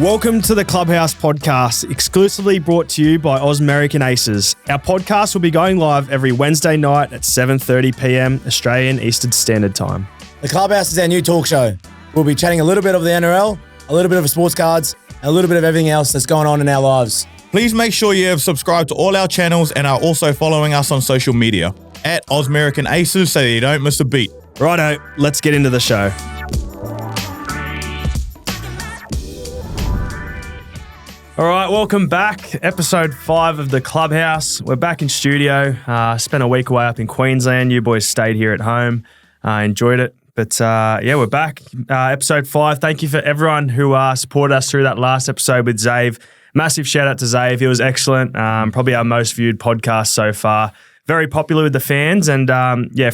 Welcome to the Clubhouse podcast, exclusively brought to you by Ausmerican Aces. Our podcast will be going live every Wednesday night at 7:30 p.m. Australian Eastern Standard Time. The Clubhouse is our new talk show. We'll be chatting a little bit of the NRL, a little bit of sports cards, and a little bit of everything else that's going on in our lives. Please make sure you have subscribed to all our channels and are also following us on social media at Ausmerican Aces so that you don't miss a beat. Righto, let's get into the show. All right, welcome back. Episode 5 of the Clubhouse. We're back in studio. Spent a week away up in Queensland. You boys stayed here at home. Enjoyed it. But we're back. Episode 5. Thank you for everyone who supported us through that last episode with Zave. Massive shout out to Zave. He was excellent. Probably our most viewed podcast so far. Very popular with the fans. And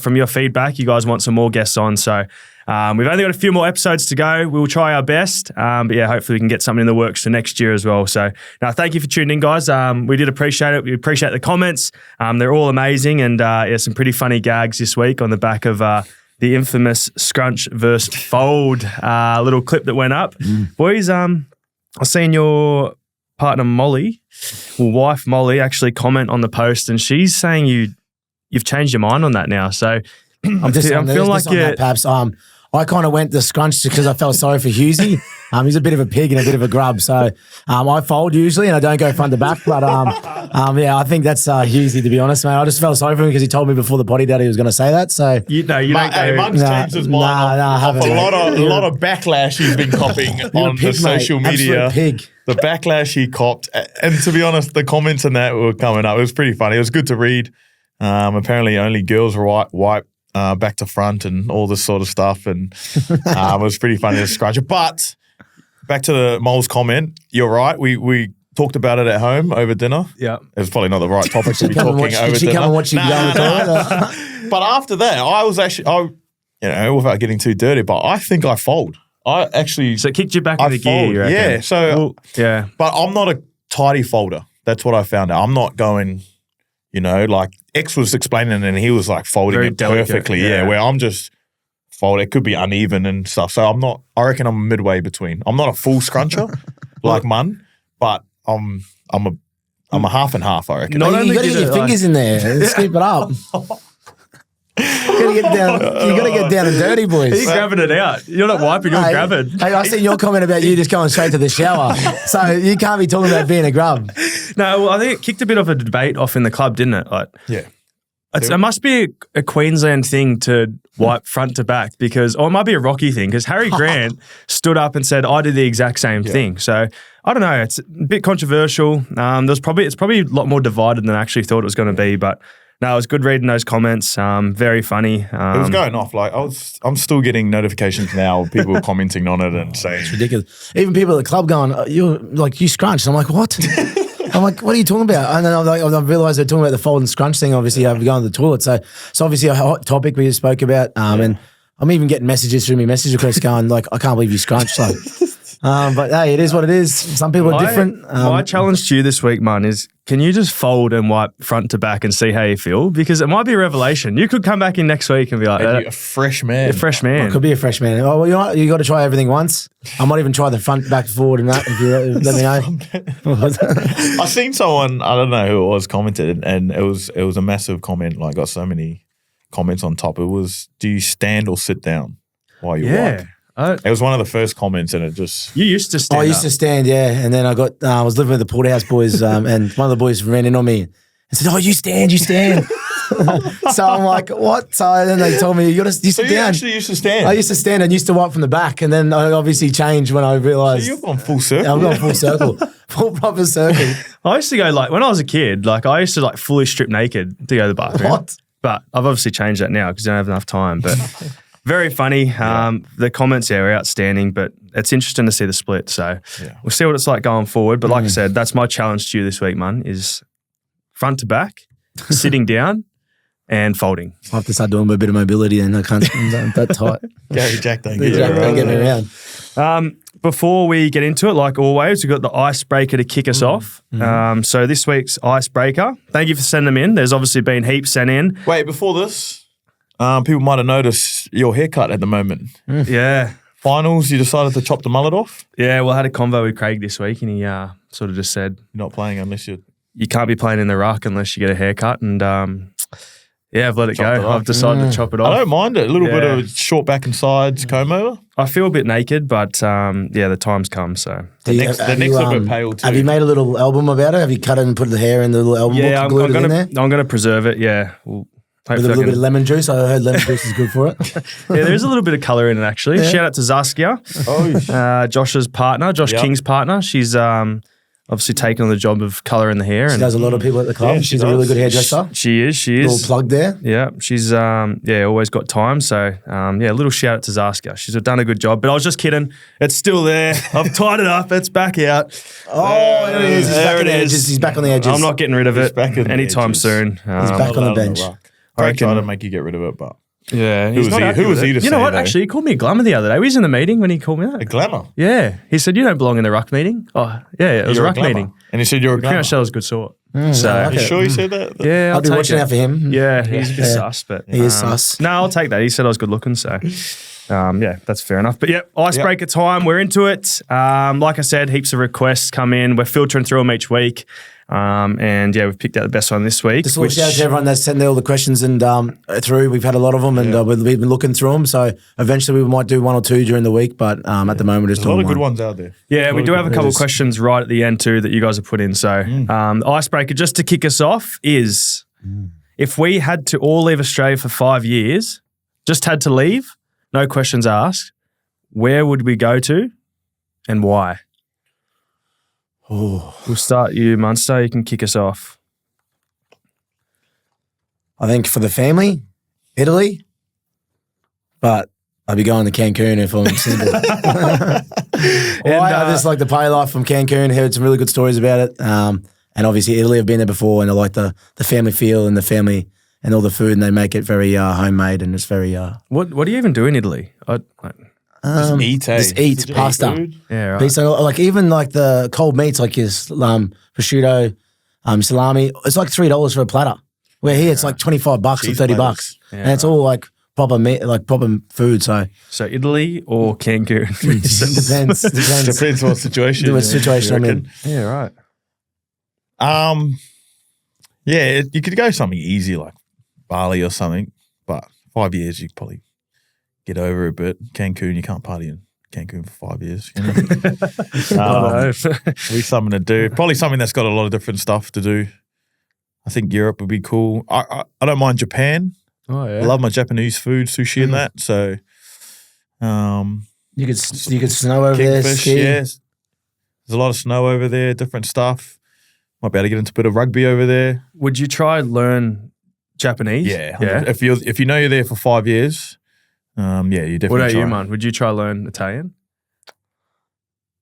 from your feedback, you guys want some more guests on. So we've only got a few more episodes to go. We'll try our best. Hopefully we can get something in the works for next year as well. So thank you for tuning in, guys. We did appreciate it. We appreciate the comments. They're all amazing. And some pretty funny gags this week on the back of the infamous scrunch versus fold little clip that went up. Boys, I've seen your partner wife Molly actually comment on the post, and she's saying you've changed your mind on that now. So I'm feeling like you're... Paps. I kind of went the scrunch because I felt sorry for Hughesy. He's a bit of a pig and a bit of a grub. So I fold usually and I don't go front to back. But I think that's Hughesy, to be honest, mate. I just felt sorry for him because he told me before the potty that he was going to say that. So Mug's changed his mind off a lot of backlash he's been copying on the social media. Absolute pig. The backlash he copped. And to be honest, the comments on that were coming up. It was pretty funny. It was good to read. Apparently only girls wipe back to front and all this sort of stuff. And it was pretty funny to scratch it. But back to the Mole's comment, you're right. We talked about it at home over dinner. Yeah. It was probably not the right topic to be talking over dinner. Did she come and watch you go on the But after that, I was actually, without getting too dirty, but I think I fold. So it kicked you back into gear, you reckon? Yeah. So, But I'm not a tidy folder. That's what I found out. I'm not going... like X was explaining and he was like folding very it delicate, perfectly. Yeah, where I'm just folding. It could be uneven and stuff. So I reckon I'm midway between. I'm not a full scruncher like Mun, but I'm a half and half, I reckon. You got to get your fingers in there and scoop it up. You got to get down and dirty, boys. You're grabbing it out. You're not wiping, you're grabbing. Hey, I seen your comment about you just going straight to the shower. So you can't be talking about being a grub. No, well, I think it kicked a bit of a debate off in the club, didn't it? It must be a Queensland thing to wipe front to back it might be a Rocky thing because Harry Grant stood up and said, I did the exact same thing. So I don't know. It's a bit controversial. It's probably a lot more divided than I actually thought it was going to be, but no, it was good reading those comments. Very funny. It was going off. I'm still getting notifications now of people commenting on it and saying it's ridiculous. Even people at the club going, you scrunch. I'm like, what? I'm like, what are you talking about? And then I realised they're talking about the fold and scrunch thing. Obviously, I've gone to the toilet. So it's obviously a hot topic we just spoke about. And I'm even getting messages through my message requests going like, I can't believe you scrunched. But hey, it is what it is. Some people are different. My challenge to you this week, man, is can you just fold and wipe front to back and see how you feel? Because it might be a revelation. You could come back in next week and be like, a fresh man. A fresh man. I could be a fresh man. Oh, well, you got to try everything once. I might even try the front, back, forward and that if you let me know. I seen someone, I don't know who it was, commented and it was a massive comment, like got so many comments on top. It was, do you stand or sit down while you wipe? It was one of the first comments, and it just... You used to stand. I used to stand, yeah. And then I was living with the Porterhouse boys, and one of the boys ran in on me and said, "Oh, you stand." So I'm like, "What?" So then they told me, "You sit down." You actually used to stand. I used to stand and used to wipe from the back, and then I obviously changed when I realised. So you've gone full circle. Yeah, I've gone full circle, full proper circle. I used to go when I was a kid, I used to fully strip naked to go to the bathroom. What? But I've obviously changed that now because I don't have enough time. But. Very funny. The comments are outstanding, but it's interesting to see the split. So we'll see what it's like going forward. But like I said, that's my challenge to you this week, man, is front to back, sitting down and folding. I have to start doing a bit of mobility then. I can't that tight. Gary Jack don't get me around. Before we get into it, like always, we've got the icebreaker to kick us off. So this week's icebreaker, thank you for sending them in. There's obviously been heaps sent in. Wait, before this, people might have noticed your haircut at the moment. Yeah. finals, you decided to chop the mullet off? Yeah, well, I had a convo with Craig this week, and he sort of just said, You're not playing unless you can't be playing in the ruck unless you get a haircut. And I've let it Chopped it go. off. I've decided to chop it off. I don't mind it. A little bit Yeah. of short back and sides comb over. I feel a bit naked, but the time's come. So The next little bit pale too. Have you made a little album about it? Have you cut it and put the hair in the little album book and glued it in there? I'm gonna preserve it. Yeah, With a little bit of lemon juice. I heard lemon juice is good for it. Yeah, there is a little bit of colour in it actually. Yeah. Shout out to Zaskia, Josh's partner, Josh Yep. King's partner. She's obviously taken on the job of colour in the hair. She And does a lot of people at the club. Yeah, she She's a really does. good hairdresser. She is. Little plug there. Yeah, she's always got time. So a little shout out to Zaskia. She's done a good job. But I was just kidding. It's still there. I've tied it up. It's back out. Oh, there it is. He's There back on it the is. edges. He's back on the edges. I'm not getting rid of He's it back in the anytime edges. soon. He's back on the bench. I reckon- tried to make you get rid of it, but Yeah, Who was he- who was he to You know say what? though? Actually, he called me a glamour the other day. We was in the meeting when he called me a that. glamour. Yeah, he said you don't belong in the ruck meeting. Oh, yeah, it was You're a ruck glamour. meeting. And he said you're a Pretty glamour. much that was a good sort. I like So it. You sure you said that? yeah, I'll be take watching it. out for him. Yeah, he's a bit Yeah. sus, but He is sus. No, I'll take that. He said I was good looking, so that's fair enough. But icebreaker time. We're into it. Like I said, heaps of requests come in. We're filtering through them each week. We've picked out the best one this week. Just a little shout out to everyone that's sent all the questions and through. We've had a lot of them, and we've been looking through them. So eventually we might do one or two during the week, but at the moment we're just There's a lot doing of good one. ones out there. Yeah, we do have a couple of Just- questions right at the end too that you guys have put in. So the icebreaker, just to kick us off, is if we had to all leave Australia for 5 years, just had to leave, no questions asked, where would we go to and why? Oh, We'll start you, Munster. You can kick us off. I think for the family, Italy, but I'd be going to Cancun if I'm single. I just like the party life from Cancun. Heard some really good stories about it. And obviously Italy, I've been there before, and I like the family feel and the family and all the food, and they make it very homemade, and it's very What do you even do in Italy? Just eat, eh? just eat Just pasta. food. Yeah, right. Pizza, like even like the cold meats, like your prosciutto, salami. It's like $3 for a platter. Where here it's like $25 or Cheese $30, platters. and it's all like proper meat, like proper food. So So Italy or Cancun? depends. Depends what situation. What situation I'm in. Yeah, right. You could go something easy like Bali or something, but 5 years you could probably get over it a bit. Cancun, you can't party in Cancun for 5 years. You know? Be something to do. Probably something that's got a lot of different stuff to do. I think Europe would be cool. I don't mind Japan. Oh yeah. I love my Japanese food, sushi and that. So, You could snow over there, kingfish, ski. yes. There's a lot of snow over there, different stuff. Might be able to get into a bit of rugby over there. Would you try and learn Japanese? Yeah. Yeah. If you know you're there for 5 years, you definitely What about try. you, man? Would you try and learn Italian?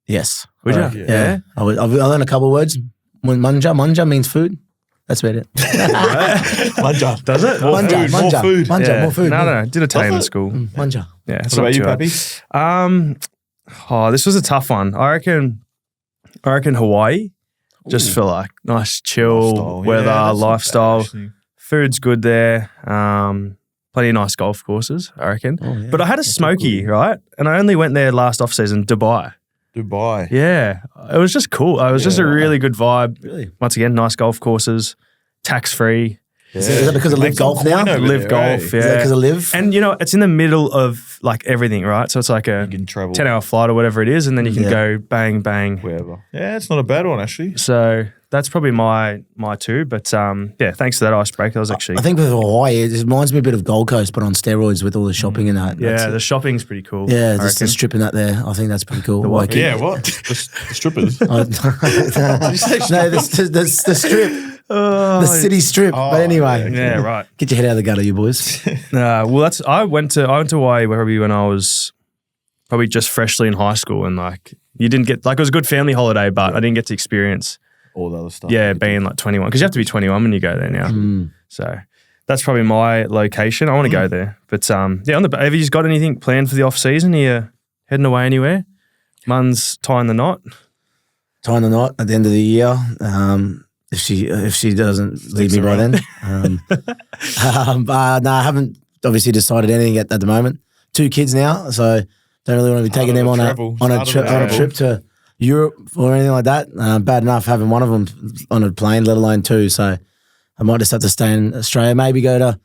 Yes. Would you? Yeah. Yeah. I learned a couple of words. Manja means food. That's about it. Manja. Does it? More Manja, food, manja, more food. manja, Yeah. more food. No. Did Italian at Does it? school. Manja. Yeah. What about you, Pappy? This was a tough one. I reckon Hawaii. Just for like nice chill Lifestyle. weather, Yeah, that's not bad, lifestyle. actually. Food's good there. Plenty of nice golf courses, I reckon. Oh, yeah. But I had a smoky, right? And I only went there last off season, Dubai. Dubai. Yeah. It was just cool. It was just a Yeah. really good vibe. Really? Once again, nice golf courses, tax free. Is that because of Make Live some Golf now? coin over Live there, golf, eh? yeah. Is that because of Live? And it's in the middle of like everything, right? So it's like a You can travel 10-hour flight or whatever it is, and then you can Yeah. go bang, bang. wherever. Yeah, it's not a bad one actually. So that's probably my two. But thanks for that icebreaker. That was actually I think with Hawaii, it reminds me a bit of Gold Coast, but on steroids with all the shopping and that. yeah, That's the it. shopping's pretty cool. Yeah, I just the reckon. stripping that there. I think that's pretty cool. The what? Like, Yeah, what? The strippers. no, the strip. The city strip. Oh, but anyway, Yeah, right. get your head out of the gutter, you boys. I went to Hawaii probably when I was probably just freshly in high school, and like you didn't get like it was a good family holiday, but I didn't get to experience All the other stuff. being like 21 because you have to be 21 when you go there now. Mm. So that's probably my location. I want to go there, but have you got anything planned for the off season? Are you heading away anywhere? Mun's tying the knot. Tying the knot at the end of the year. If she doesn't leave me by then. But no, I haven't obviously decided anything at the moment. 2 kids now, so Don't really want to be taking them on a trip to Europe or anything like that. Bad enough having one of them on a plane, let alone two. So I might just have to stay in Australia, maybe go to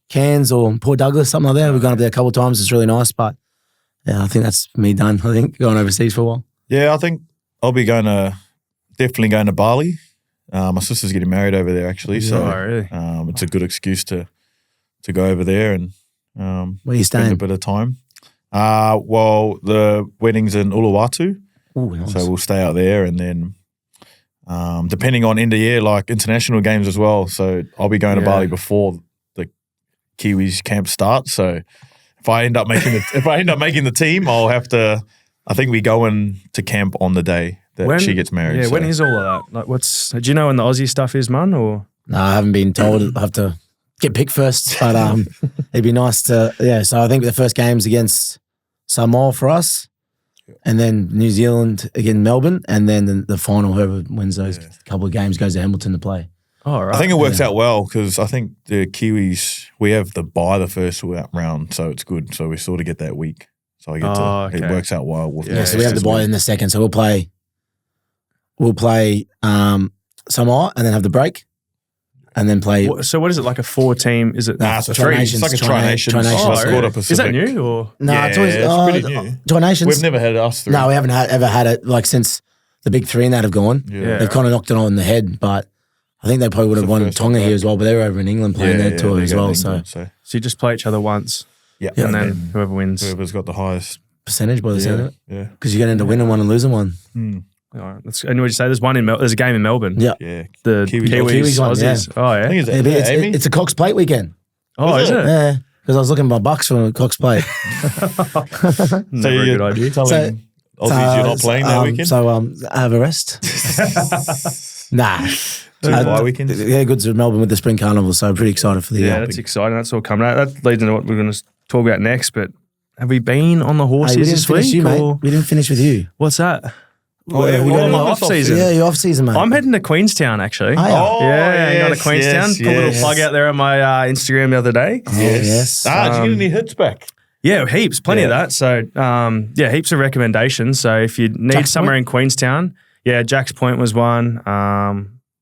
Cairns or Port Douglas, something like that. We've gone up there a couple of times. It's really nice, but yeah, I think that's me done. I think going overseas for a while. Yeah, I think I'll be definitely going to Bali. My sister's getting married over there actually, so really? It's a good excuse to go over there and where are you staying? Spend a bit of time. Well, the wedding's in Uluwatu, Nice. so we'll stay out there, and then depending on end of year, like international games as well. So I'll be going to Bali before the Kiwis camp starts. So if I end up making the team, I'll have to. I think we go into camp on the day that she gets married. Yeah, so. when is all of that? Like, do you know when the Aussie stuff is, man? Or No, I haven't been told. I have to get picked first, but it'd be nice to. Yeah, so I think the first game's against Samoa for us, and then New Zealand against Melbourne, and then the final, whoever wins those couple of games goes to Hamilton to play. oh, right. I think it works out well because I think the Kiwis, we have the bye the first round, so it's good. So we sort of get that week. So I get it works out well. So we have the bye in the second. So we'll play Samoa and then have the break and then play. So what is it, like a 4-team? Is it? Nah, it's like a Tri-Nations. Is that new or? No, it's always it's pretty new. Tri-Nations. We've never had us through. No, we haven't ever had it like since the big three and that have gone. Yeah. They've kind of knocked it on the head, but I think they probably would have won Tonga here as well, but they were over in England playing their tour as well. So you just play each other once. Yeah. And then whoever wins. Whoever's got the highest percentage by the sound of it. Yeah. Because you get into winning one and losing one. All right. And what did you say? There's a game in Melbourne. Yeah. Yeah. The Kiwis one, Aussies. yeah. Oh, yeah. I think It's a Cox Plate weekend. Oh, is it? Yeah. Because I was looking at my bucks from Cox Plate. Never a good idea. Telling Aussies you're not playing that weekend? So I have a rest. Nah. Two bye weekends? Yeah, good to Melbourne with the Spring Carnival, so I'm pretty excited for the Yeah, that's exciting. That's all coming out. That leads into what we're going to talk about next, but have we been on the horses this week? We didn't finish with you. What's that? Oh, yeah, we're on the off season. Yeah, you're off season, mate. I'm heading to Queenstown, actually. Oh, yeah, going to Queenstown. Put a little plug out there on my Instagram the other day. Yes. Did you get any hits back? Yeah, heaps, plenty of that. So, heaps of recommendations. So, if you need Jack's somewhere Point? in Queenstown, Jack's Point was one.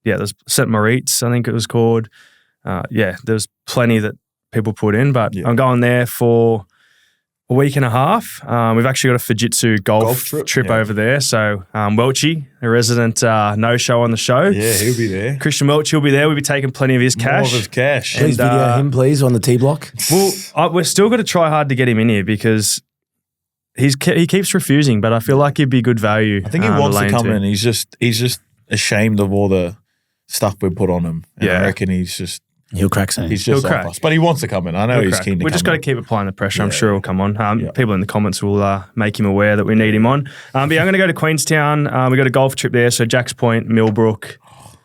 There's St. Moritz, I think it was called. There's plenty that people put in, but I'm going there for a week and a half. We've actually got a Fujitsu golf trip over there. So, Welchie, a resident no-show on the show. Yeah, he'll be there. Christian Welchie will be there. We'll be taking plenty of his cash. More of his cash. Please video him, please, on the T block. Well, we're still got to try hard to get him in here because he keeps refusing, but I feel like he'd be good value. I think he wants to come in. He's just ashamed of all the stuff we put on him. And I reckon he'll crack something. He's just off us. But he wants to come in. I know he's keen to come in. We just got to keep applying the pressure. I'm sure he'll come on. People in the comments will make him aware that we need him on. But I'm going to go to Queenstown. We got a golf trip there. So Jack's Point, Millbrook,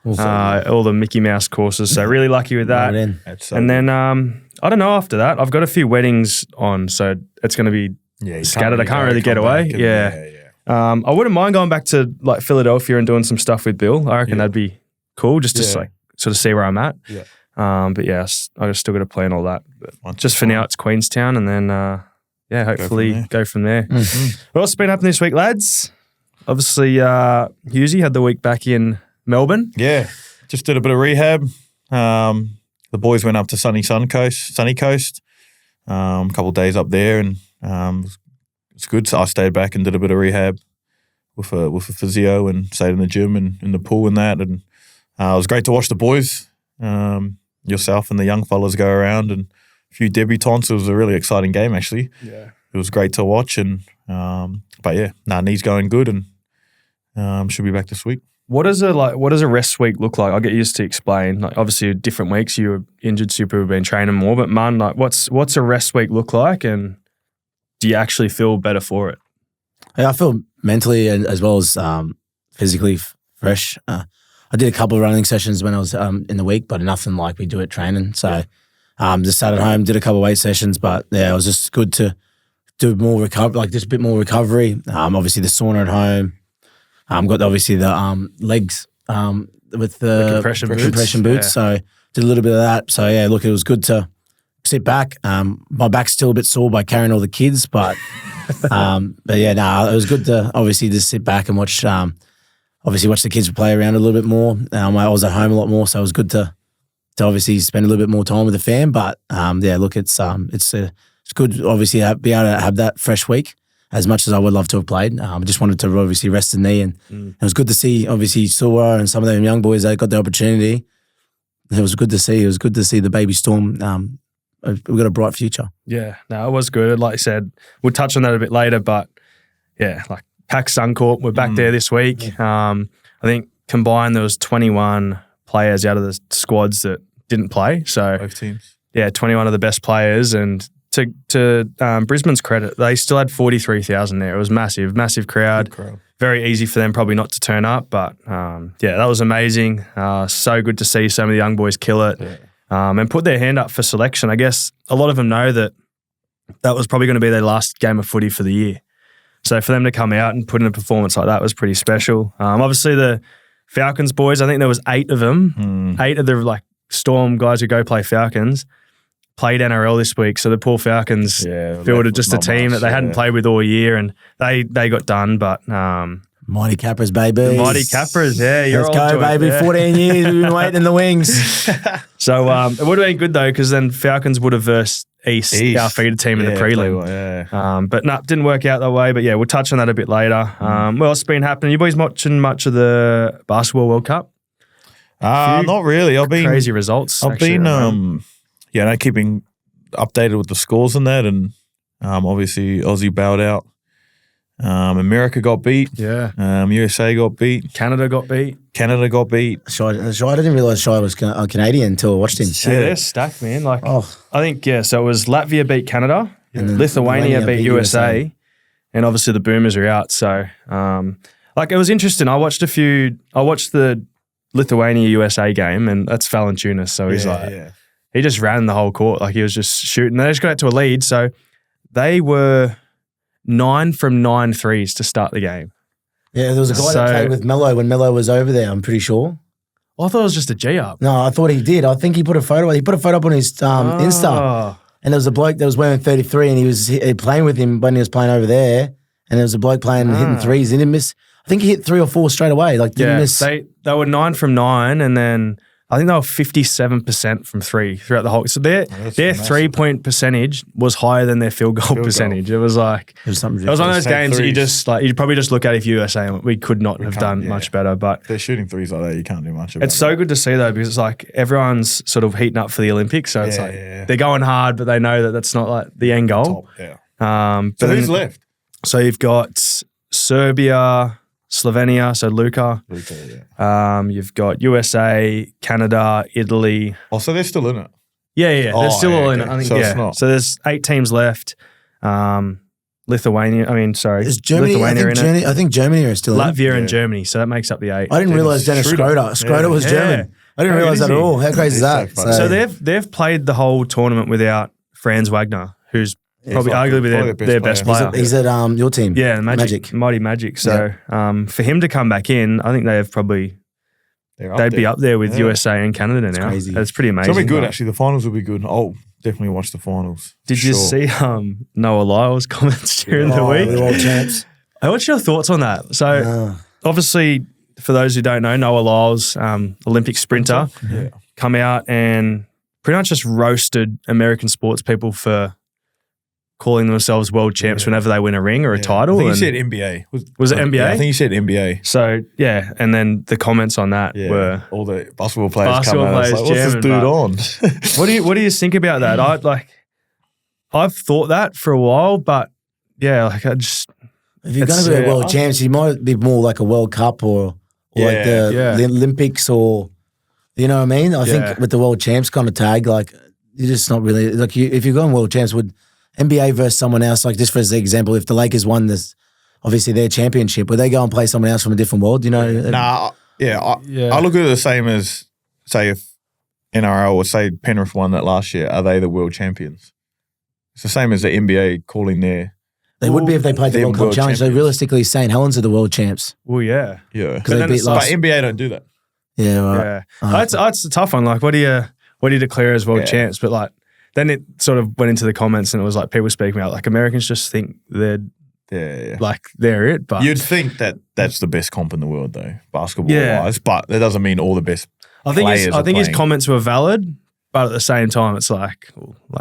all the Mickey Mouse courses. So really lucky with that. And then I don't know after that. I've got a few weddings on. So it's going to be scattered. I can't really get away. I wouldn't mind going back to like Philadelphia and doing some stuff with Bill. I reckon that'd be cool just to like sort of see where I'm at. Yeah. But yes, I just still got to plan all that. But just for now, it's Queenstown, and then hopefully go from there. Mm-hmm. What else has been happening this week, lads? Obviously, Hughesy had the week back in Melbourne. Yeah, just did a bit of rehab. The boys went up to Sunny Coast. A couple of days up there, and it's good. So I stayed back and did a bit of rehab with a physio and stayed in the gym and in the pool and that. And it was great to watch the boys. Yourself and the young fellas go around and a few debutantes. It was a really exciting game, actually. Yeah. It was great to watch. And knee's going good and should be back this week. What does a rest week look like? I'll get used to explain. Like obviously different weeks you were injured, super have been training more, but man, like what's a rest week look like and do you actually feel better for it? Yeah, I feel mentally and as well as physically fresh. I did a couple of running sessions when I was in the week, but nothing like we do at training. So just sat at home, did a couple of weight sessions, but it was just good to do more recovery, like just a bit more recovery. Obviously the sauna at home. Got obviously the legs with the compression boots. So did a little bit of that. So it was good to sit back. My back's still a bit sore by carrying all the kids, but But yeah, no, it was good to obviously just sit back and watch. Obviously, watch the kids play around a little bit more. I was at home a lot more, so it was good to obviously spend a little bit more time with the fam. But yeah, look, it's good obviously be able to have that fresh week. As much as I would love to have played, I just wanted to obviously rest the knee, and it was good to see obviously Sua and some of them young boys that got the opportunity. It was good to see. It was good to see the baby Storm. We've got a bright future. Yeah, no, it was good. Like I said, we'll touch on that a bit later, but yeah, like Pax Suncorp, we're back there this week. I think combined there was 21 players out of the squads that didn't play. So Both teams. Yeah, 21 of the best players, and to Brisbane's credit, they still had 43,000 there. It was massive crowd. Good crowd. Very easy for them probably not to turn up, but yeah, that was amazing. So good to see some of the young boys kill it and put their hand up for selection. I guess a lot of them know that was probably going to be their last game of footy for the year. So for them to come out and put in a performance like that was pretty special. Obviously the Falcons boys, I think there was 8 of them, 8 of the like Storm guys who go play Falcons played NRL this week. So the poor Falcons fielded just a team that they hadn't played with all year, and they got done. But Mighty Capras, baby. the Mighty Capras, Let's go, baby. 14 years we've been waiting in the wings. So it would have been good though, because then Falcons would have versed East, our feeder team in the prelim. But no, didn't work out that way. But yeah, we'll touch on that a bit later. What else has been happening? You boys watching much of the Basketball World Cup? Not really. I've been crazy results. I've been keeping updated with the scores and that, and obviously Aussie bowed out. America got beat. Yeah. USA got beat. Canada got beat. Shai, I didn't realise Shai was Canadian until I watched him. Yeah, they're stacked, man. Like, I think, so it was Latvia beat Canada, and Lithuania beat USA, and obviously the Boomers are out. So, it was interesting. I watched the Lithuania-USA game, and that's Valentunas. So he's he just ran the whole court. Like, he was just shooting. They just got to a lead. So they were 9 from 9 threes to start the game. Yeah, there was a guy that played with Mello when Mello was over there, I'm pretty sure. I thought it was just a G-up. No, I thought he did. I think he put a photo up on his Insta. And there was a bloke that was wearing 33, and he was playing with him when he was playing over there. And there was a bloke playing hitting threes. He didn't miss. I think he hit 3 or 4 straight away. Like, didn't miss. They were 9 from 9, and then I think they were 57% from 3 throughout the whole. So their 3-point percentage was higher than their field goal percentage. It was like it was one of those games that you probably just look at if USA and we could not have done much better. But if they're shooting threes like that, you can't do much about it. It's so good to see though, because it's like everyone's sort of heating up for the Olympics. So it's like they're going hard, but they know that that's not like the end goal. Top, so who's left? So you've got Serbia, Slovenia, so Luka. You've got USA, Canada, Italy. Oh, so they're still in it? Yeah. They're still all in it. I think, so it's not. So there's 8 teams left. Lithuania, Is Germany, Lithuania I think Germany are still in it. Latvia and Germany, so that makes up the 8. I didn't realise Dennis Schroeder was German. I didn't realise that at all. How crazy is that? So they've played the whole tournament without Franz Wagner, who's probably arguably their best player. He's at your team. Yeah, Magic. Mighty Magic. So for him to come back in, I think they'd be up there with USA and Canada now. Crazy. It's pretty amazing. So it'll be good, actually. The finals will be good. I'll definitely watch the finals. Did you see Noah Lyle's comments during the week? The world champs. What's your thoughts on that? So obviously, for those who don't know, Noah Lyle's Olympic sprinter come out and pretty much just roasted American sports people for calling themselves world champs whenever they win a ring or a title. I think he said NBA. Was it NBA? Yeah, I think he said NBA. So, and then the comments on that were... all the basketball players come out. Like, what's this dude on? What do you think about that? I've thought that for a while, but I just... If you're going to be a world champs, you might be more like a World Cup or like the Olympics, or... You know what I mean? I think with the world champs kind of tag, like, you're just not really... Like, if you're going world champs, would... NBA versus someone else, like just for example, if the Lakers won this, obviously their championship, would they go and play someone else from a different world? You know? I look at it the same as, say, if NRL or say Penrith won that last year, are they the world champions? It's the same as the NBA calling their... They would be if they played the World Cup Challenge. So realistically, St. Helens are the world champs. Well, yeah. Because they beat last... But NBA don't do that. Yeah, right. That's a tough one. Like, what do you declare as world champs? But like, then it sort of went into the comments and it was like people speaking about like Americans just think they're like they're it. But you'd think that that's the best comp in the world though, basketball-wise, but that doesn't mean all the best I think his comments were valid, but at the same time, it's like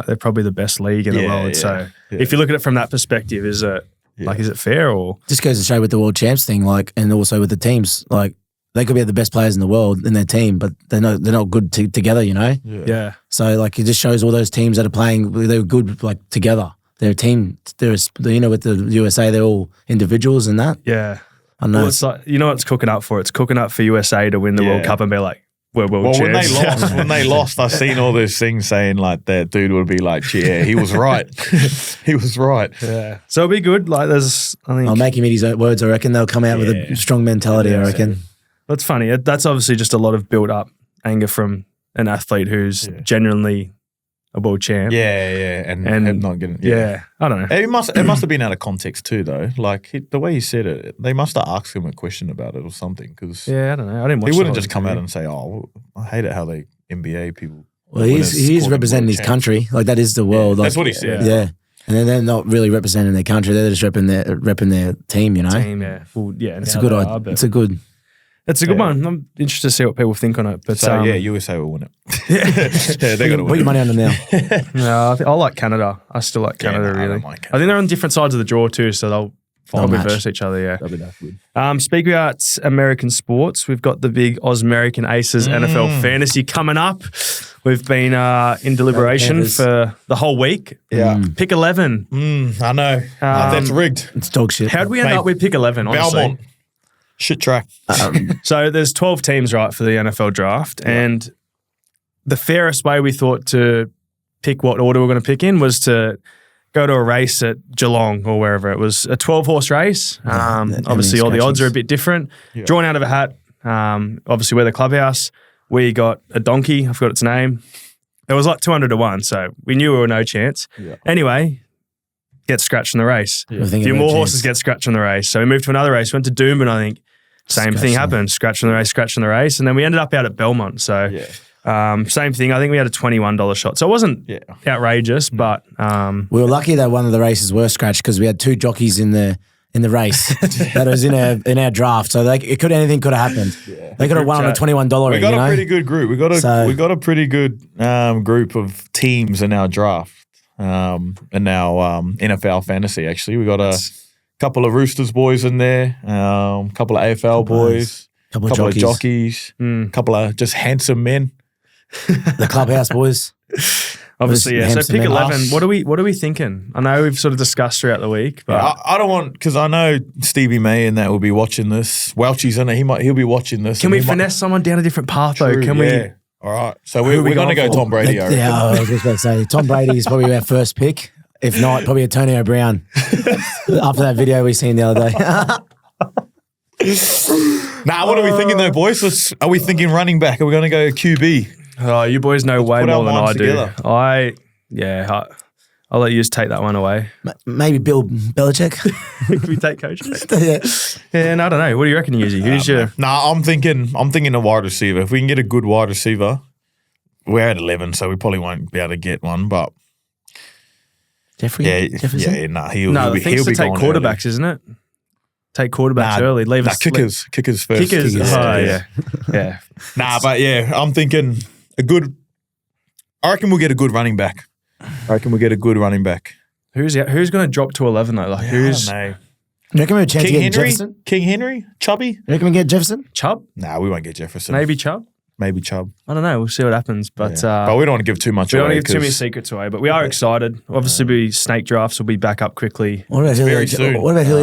they're probably the best league in the world. So if you look at it from that perspective, is it is it fair or just goes to show with the world champs thing, like, and also with the teams, like they could be the best players in the world in their team, but they're not good together, you know. Yeah. So like it just shows all those teams that are playing, they're good like together. They're a team. There's with the USA, they're all individuals and that. Yeah. I know. Well, it's like what it's cooking up for. It's cooking up for USA to win the World Cup and be like, we're world champs. When they lost, I've seen all those things saying like that dude would be like, yeah, he was right. He was right. Yeah. So it'll be good. Like I think I'll make him eat his own words. I reckon they'll come out with a strong mentality. I reckon. That's funny. That's obviously just a lot of built up anger from an athlete who's genuinely a world champ. And not getting. I don't know. It must have been out of context too, though. Like the way he said it, they must have asked him a question about it or something. Because I don't know. I didn't watch. He wouldn't just come out and say, "Oh, I hate it how they NBA people." Well, he's representing his country. Like that is the world. That's what he said. Yeah. And then they're not really representing their country. They're just repping their team. You know. Well, it's a good idea. It's a good. It's a good one. I'm interested to see what people think on it. But USA will win it. They're going to win. Put your money on them now. No, I like Canada. I still like Canada, really. I don't mind Canada. I think they're on different sides of the draw too, so they'll probably verse each other, That'll be that good. Speaking about American sports, we've got the big Ausmerican Aces NFL Fantasy coming up. We've been in deliberation for the whole week. Yeah. Pick 11. I know. That's rigged. It's dog shit. How'd we end up with pick 11, honestly? Belmont. Shit track. So there's 12 teams, right, for the NFL draft. And the fairest way we thought to pick what order we're going to pick in was to go to a race at Geelong or wherever. It was a 12-horse race. Obviously, all the odds are a bit different. Yeah. Drawn out of a hat. Obviously, we're the Clubhouse. We got a donkey. I forgot its name. It was like 200 to 1, so we knew we were no chance. Yeah. Anyway, get scratched in the race. Yeah. A few more horses get scratched in the race. So we moved to another race, went to Doomben, I think. Same thing happened. Scratch in the race. And then we ended up out at Belmont. So same thing. I think we had a $21 shot. So it wasn't outrageous, but we were lucky that one of the races were scratched because we had two jockeys in the race that was in our draft. So anything could have happened. Yeah. They could have won on a $21. We got a pretty good group. We got a pretty good group of teams in our draft. In our NFL fantasy, actually, we got a couple of Roosters boys in there, couple of AFL boys, couple of jockeys, couple of just handsome men. The Clubhouse boys. Obviously, yeah. So pick 11. What are we thinking? I know we've sort of discussed throughout the week, but I don't want, because I know Stevie May and that will be watching this. Welchie's in it. He'll be watching this. Can we finesse someone down a different path though? Can we? All right. So we're going to go Tom Brady. Yeah, I was just about to say Tom Brady is probably our first pick. If not, probably Antonio Brown. After that video we seen the other day. What are we thinking though, boys? Are we thinking running back? Are we going to go QB? Oh, you boys know way more than I do. I'll let you just take that one away. Maybe Bill Belichick. Can we take coaches? Yeah, no, I don't know. What do you reckon, Yuzi? Who's your? I'm thinking a wide receiver. If we can get a good wide receiver, we're at 11, so we probably won't be able to get one. But Jefferson. He'll be take quarterbacks, early. Isn't it? Take quarterbacks early. Leave us kickers first. Kickers. Yeah. But I'm thinking a good. I reckon we'll get a good running back. Who's going to drop to 11 though? Like who's? I don't know. You reckon we have a chance to get Jefferson? King Henry? Chubby? You reckon we get Jefferson? Chubb? We won't get Jefferson. Maybe Chubb? Maybe Chubb. I don't know. We'll see what happens. But we don't want to give too much away. We don't want to give too many secrets away. But we are excited. Obviously, snake drafts will be back up quickly. What about Julio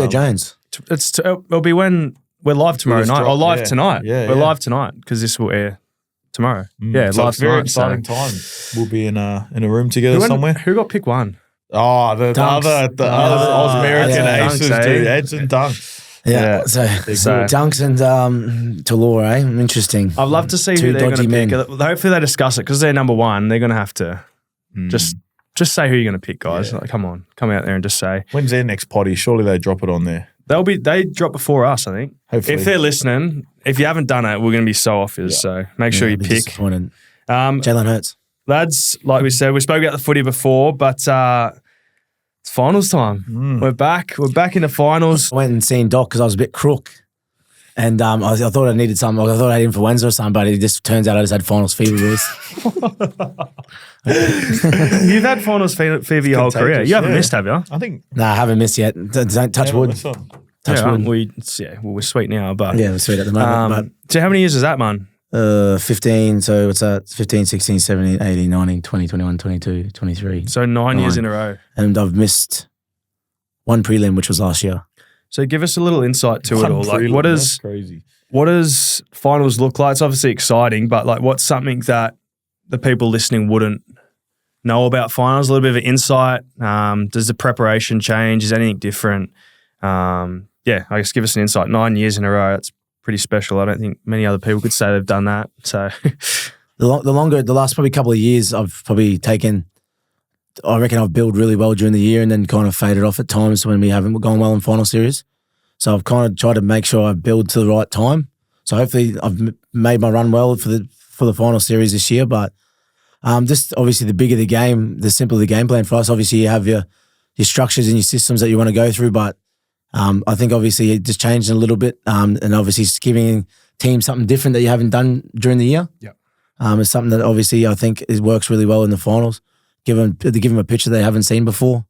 Jones? It'll be when we're live tomorrow night. Or live tonight. We're live tonight because this will air tomorrow. Live tonight. Very exciting time. We'll be in a room together somewhere. Who got pick one? Oh, the other Ausmerican Aces, dude. Heads and dunks. Yeah. So Dunks and Talor, interesting. I'd love to see who they're going to pick. Hopefully they discuss it because they're number one. They're going to have to just say who you're going to pick, guys. Like, come on, come out there and just say. When's their next potty? Surely they drop it on there. They drop before us, I think. Hopefully. If they're listening, if you haven't done it, we're going to be so off. So make sure you pick. Jalen Hurts. lads, like we said, we spoke about the footy before, but it's finals time. We're back. We're back in the finals. I went and seen Doc because I was a bit crook. And I thought I needed something. I thought I had influenza or something, but it just turns out I just had finals fever. You've had finals fever your whole career. You haven't missed, have you? I think. Nah, I haven't missed yet. Don't touch wood. Touch wood. We're sweet now, but yeah, we're sweet at the moment. So how many years is that, man? 15, so what's that? 15, 16, 17, 18, 19, 20, 21, 22, 23. So 9 years in a row. And I've missed one prelim, which was last year. So give us a little insight to it all. Like, that's crazy. What does finals look like? It's obviously exciting, but like, what's something that the people listening wouldn't know about finals? A little bit of an insight. Does the preparation change? Is anything different? I guess give us an insight. 9 years in a row. That's pretty special. I don't think many other people could say they've done that. So the last probably couple of years, I've probably taken. I reckon I've built really well during the year and then kind of faded off at times when we haven't gone well in final series. So I've kind of tried to make sure I build to the right time. So hopefully I've made my run well for the final series this year. But just obviously the bigger the game, the simpler the game plan for us. Obviously you have your structures and your systems that you want to go through. But I think obviously it just changed a little bit and obviously it's giving teams something different that you haven't done during the year. Yeah, it's something that obviously I think works really well in the finals. Give them a picture they haven't seen before,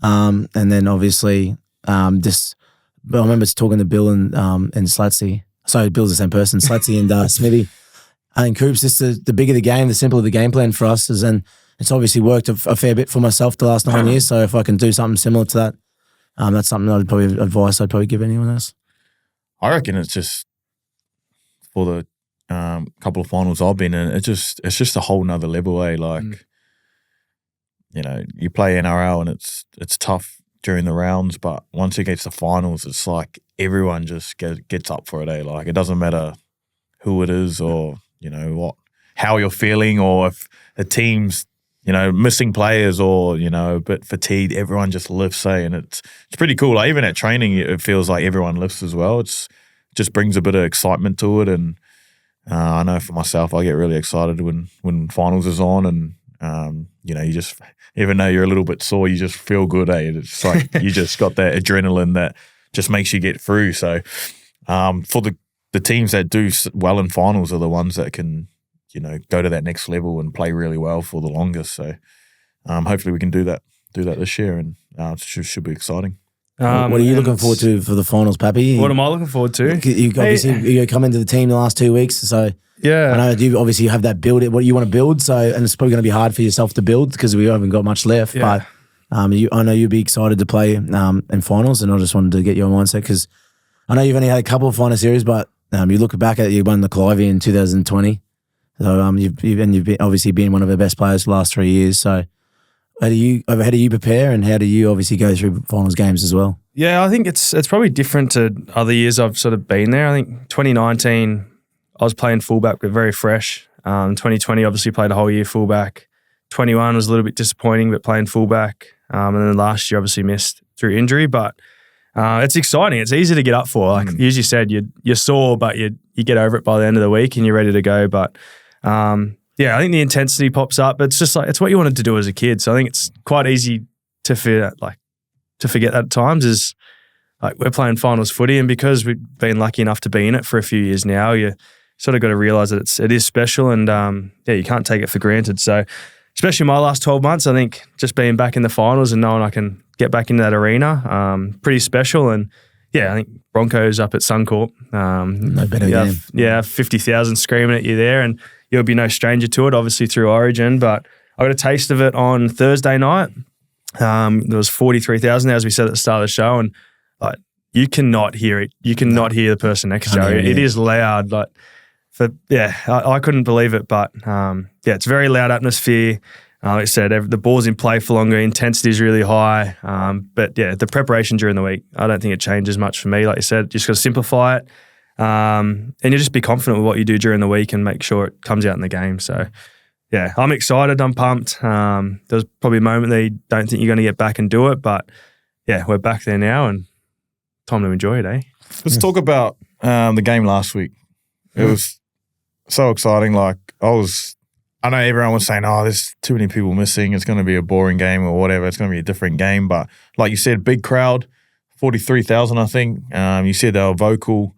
and then obviously this. I remember talking to Bill and Slatsy. Sorry, Bill's the same person. Slatsy and Smithy and Coops. Just the bigger the game, the simpler the game plan for us is, and it's obviously worked a fair bit for myself the last 9 years. So if I can do something similar to that, that's something I'd probably give anyone else. I reckon it's just for the couple of finals I've been in. It's just a whole nother level, eh? Like. You play NRL and it's tough during the rounds, but once it gets to finals, it's like everyone just gets up for it, eh? Like it doesn't matter who it is or, how you're feeling or if the team's, missing players or, a bit fatigued, everyone just lifts, eh? And it's pretty cool. Like even at training, it feels like everyone lifts as well. It just brings a bit of excitement to it. And I know for myself, I get really excited when finals is on and, you just, even though you're a little bit sore, you just feel good, eh? It's like you just got that adrenaline that just makes you get through. So for the teams that do well in finals are the ones that can, go to that next level and play really well for the longest. So hopefully we can do that this year and it should be exciting. What are you looking forward to for the finals, Pappy? What am I looking forward to? You obviously you come into the team the last 2 weeks, so yeah. I know you obviously have that build, what you want to build, so and it's probably going to be hard for yourself to build because we haven't got much left. Yeah. But I know you'd be excited to play in finals, and I just wanted to get your mindset because I know you've only had a couple of final series, but you look back at it, you won the Clivey in 2020, so you've been, obviously been one of the best players for the last 3 years. So how do you prepare, and how do you obviously go through finals games as well? Yeah, I think it's probably different to other years I've sort of been there. I think 2019. I was playing fullback, but very fresh. 2020, obviously played a whole year fullback. 21 was a little bit disappointing, but playing fullback. And then last year, obviously missed through injury. But it's exciting. It's easy to get up for. Like you usually said, you're sore, but you get over it by the end of the week and you're ready to go. But I think the intensity pops up. But it's just like it's what you wanted to do as a kid. So I think it's quite easy to forget that at times is like we're playing finals footy, and because we've been lucky enough to be in it for a few years now, you sort of got to realise that it is special, and you can't take it for granted. So, especially my last 12 months, I think just being back in the finals and knowing I can get back into that arena, pretty special. And I think Broncos up at Suncorp, no better game. 50,000 screaming at you there, and you'll be no stranger to it, obviously through Origin. But I got a taste of it on Thursday night. There was 43,000, as we said at the start of the show, and like you cannot hear it. You cannot hear the person next to you. It is loud. Like. I couldn't believe it, but it's a very loud atmosphere. Like I said, the ball's in play for longer, intensity is really high. But the preparation during the week, I don't think it changes much for me. Like you said, just got to simplify it, and you just be confident with what you do during the week and make sure it comes out in the game. So, I'm excited. I'm pumped. There's probably a moment that you don't think you're going to get back and do it, but we're back there now and time to enjoy it, eh? Let's talk about the game last week. It was so exciting. Like I was I know everyone was saying, oh, there's too many people missing. It's going to be a boring game or whatever. It's going to be a different game. But like you said, big crowd, 43,000, I think. You said they were vocal.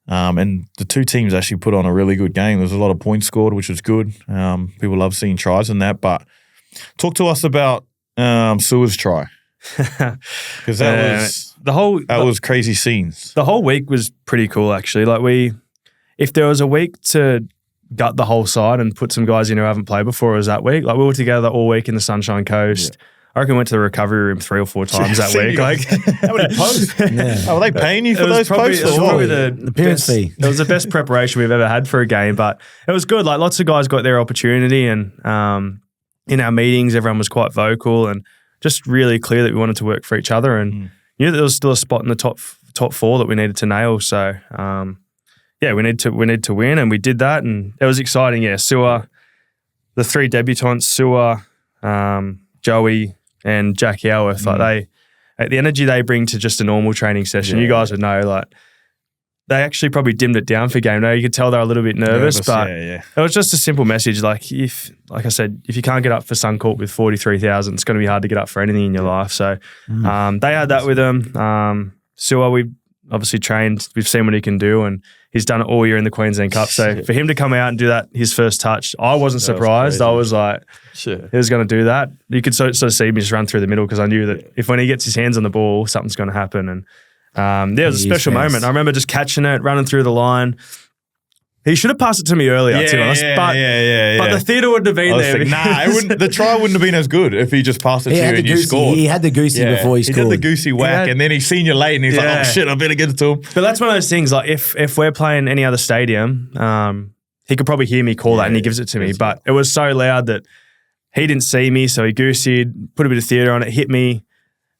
And the two teams actually put on a really good game. There was a lot of points scored, which was good. People love seeing tries and that. But talk to us about Sua's try. Because that was crazy scenes. The whole week was pretty cool, actually. Like if there was a week to gut the whole side and put some guys in who haven't played before, it was that week. Like we were together all week in the Sunshine Coast. Yeah. I reckon we went to the recovery room 3 or 4 times that week. Like, how many posts? Oh, were they paying you for those posts? It was probably the appearance fee. It was the best preparation we've ever had for a game, but it was good. Like lots of guys got their opportunity, and in our meetings, everyone was quite vocal and just really clear that we wanted to work for each other, and knew that there was still a spot in the top 4 that we needed to nail. So we need to win, and we did that, and it was exciting. Yeah, Sua, the 3 debutants, Sua, Joey, and Jack Yoworth, like the energy they bring to just a normal training session, you guys would know, like they actually probably dimmed it down for game day. You could tell they were a little bit nervous, but it was just a simple message. Like I said, if you can't get up for Suncorp with 43,000, it's going to be hard to get up for anything in your life. So they had that with them. Sua, we obviously trained. We've seen what he can do, and he's done it all year in the Queensland Cup. So for him to come out and do that, his first touch, I wasn't surprised. I was like, he was going to do that. You could sort of see me just run through the middle because I knew that if when he gets his hands on the ball, something's going to happen. And it was a special moment. I remember just catching it, running through the line. He should have passed it to me earlier, to be honest. But the theatre wouldn't have been there. The try wouldn't have been as good if he just passed it to you and you scored. He had the goosey before he scored. He did the goosey whack, and then he's seen you late and he's like, oh shit, I better get it to him. But that's one of those things, like if we're playing any other stadium, he could probably hear me call that and he gives it to me. But it was so loud that he didn't see me, so he gooseyed, put a bit of theatre on it, hit me.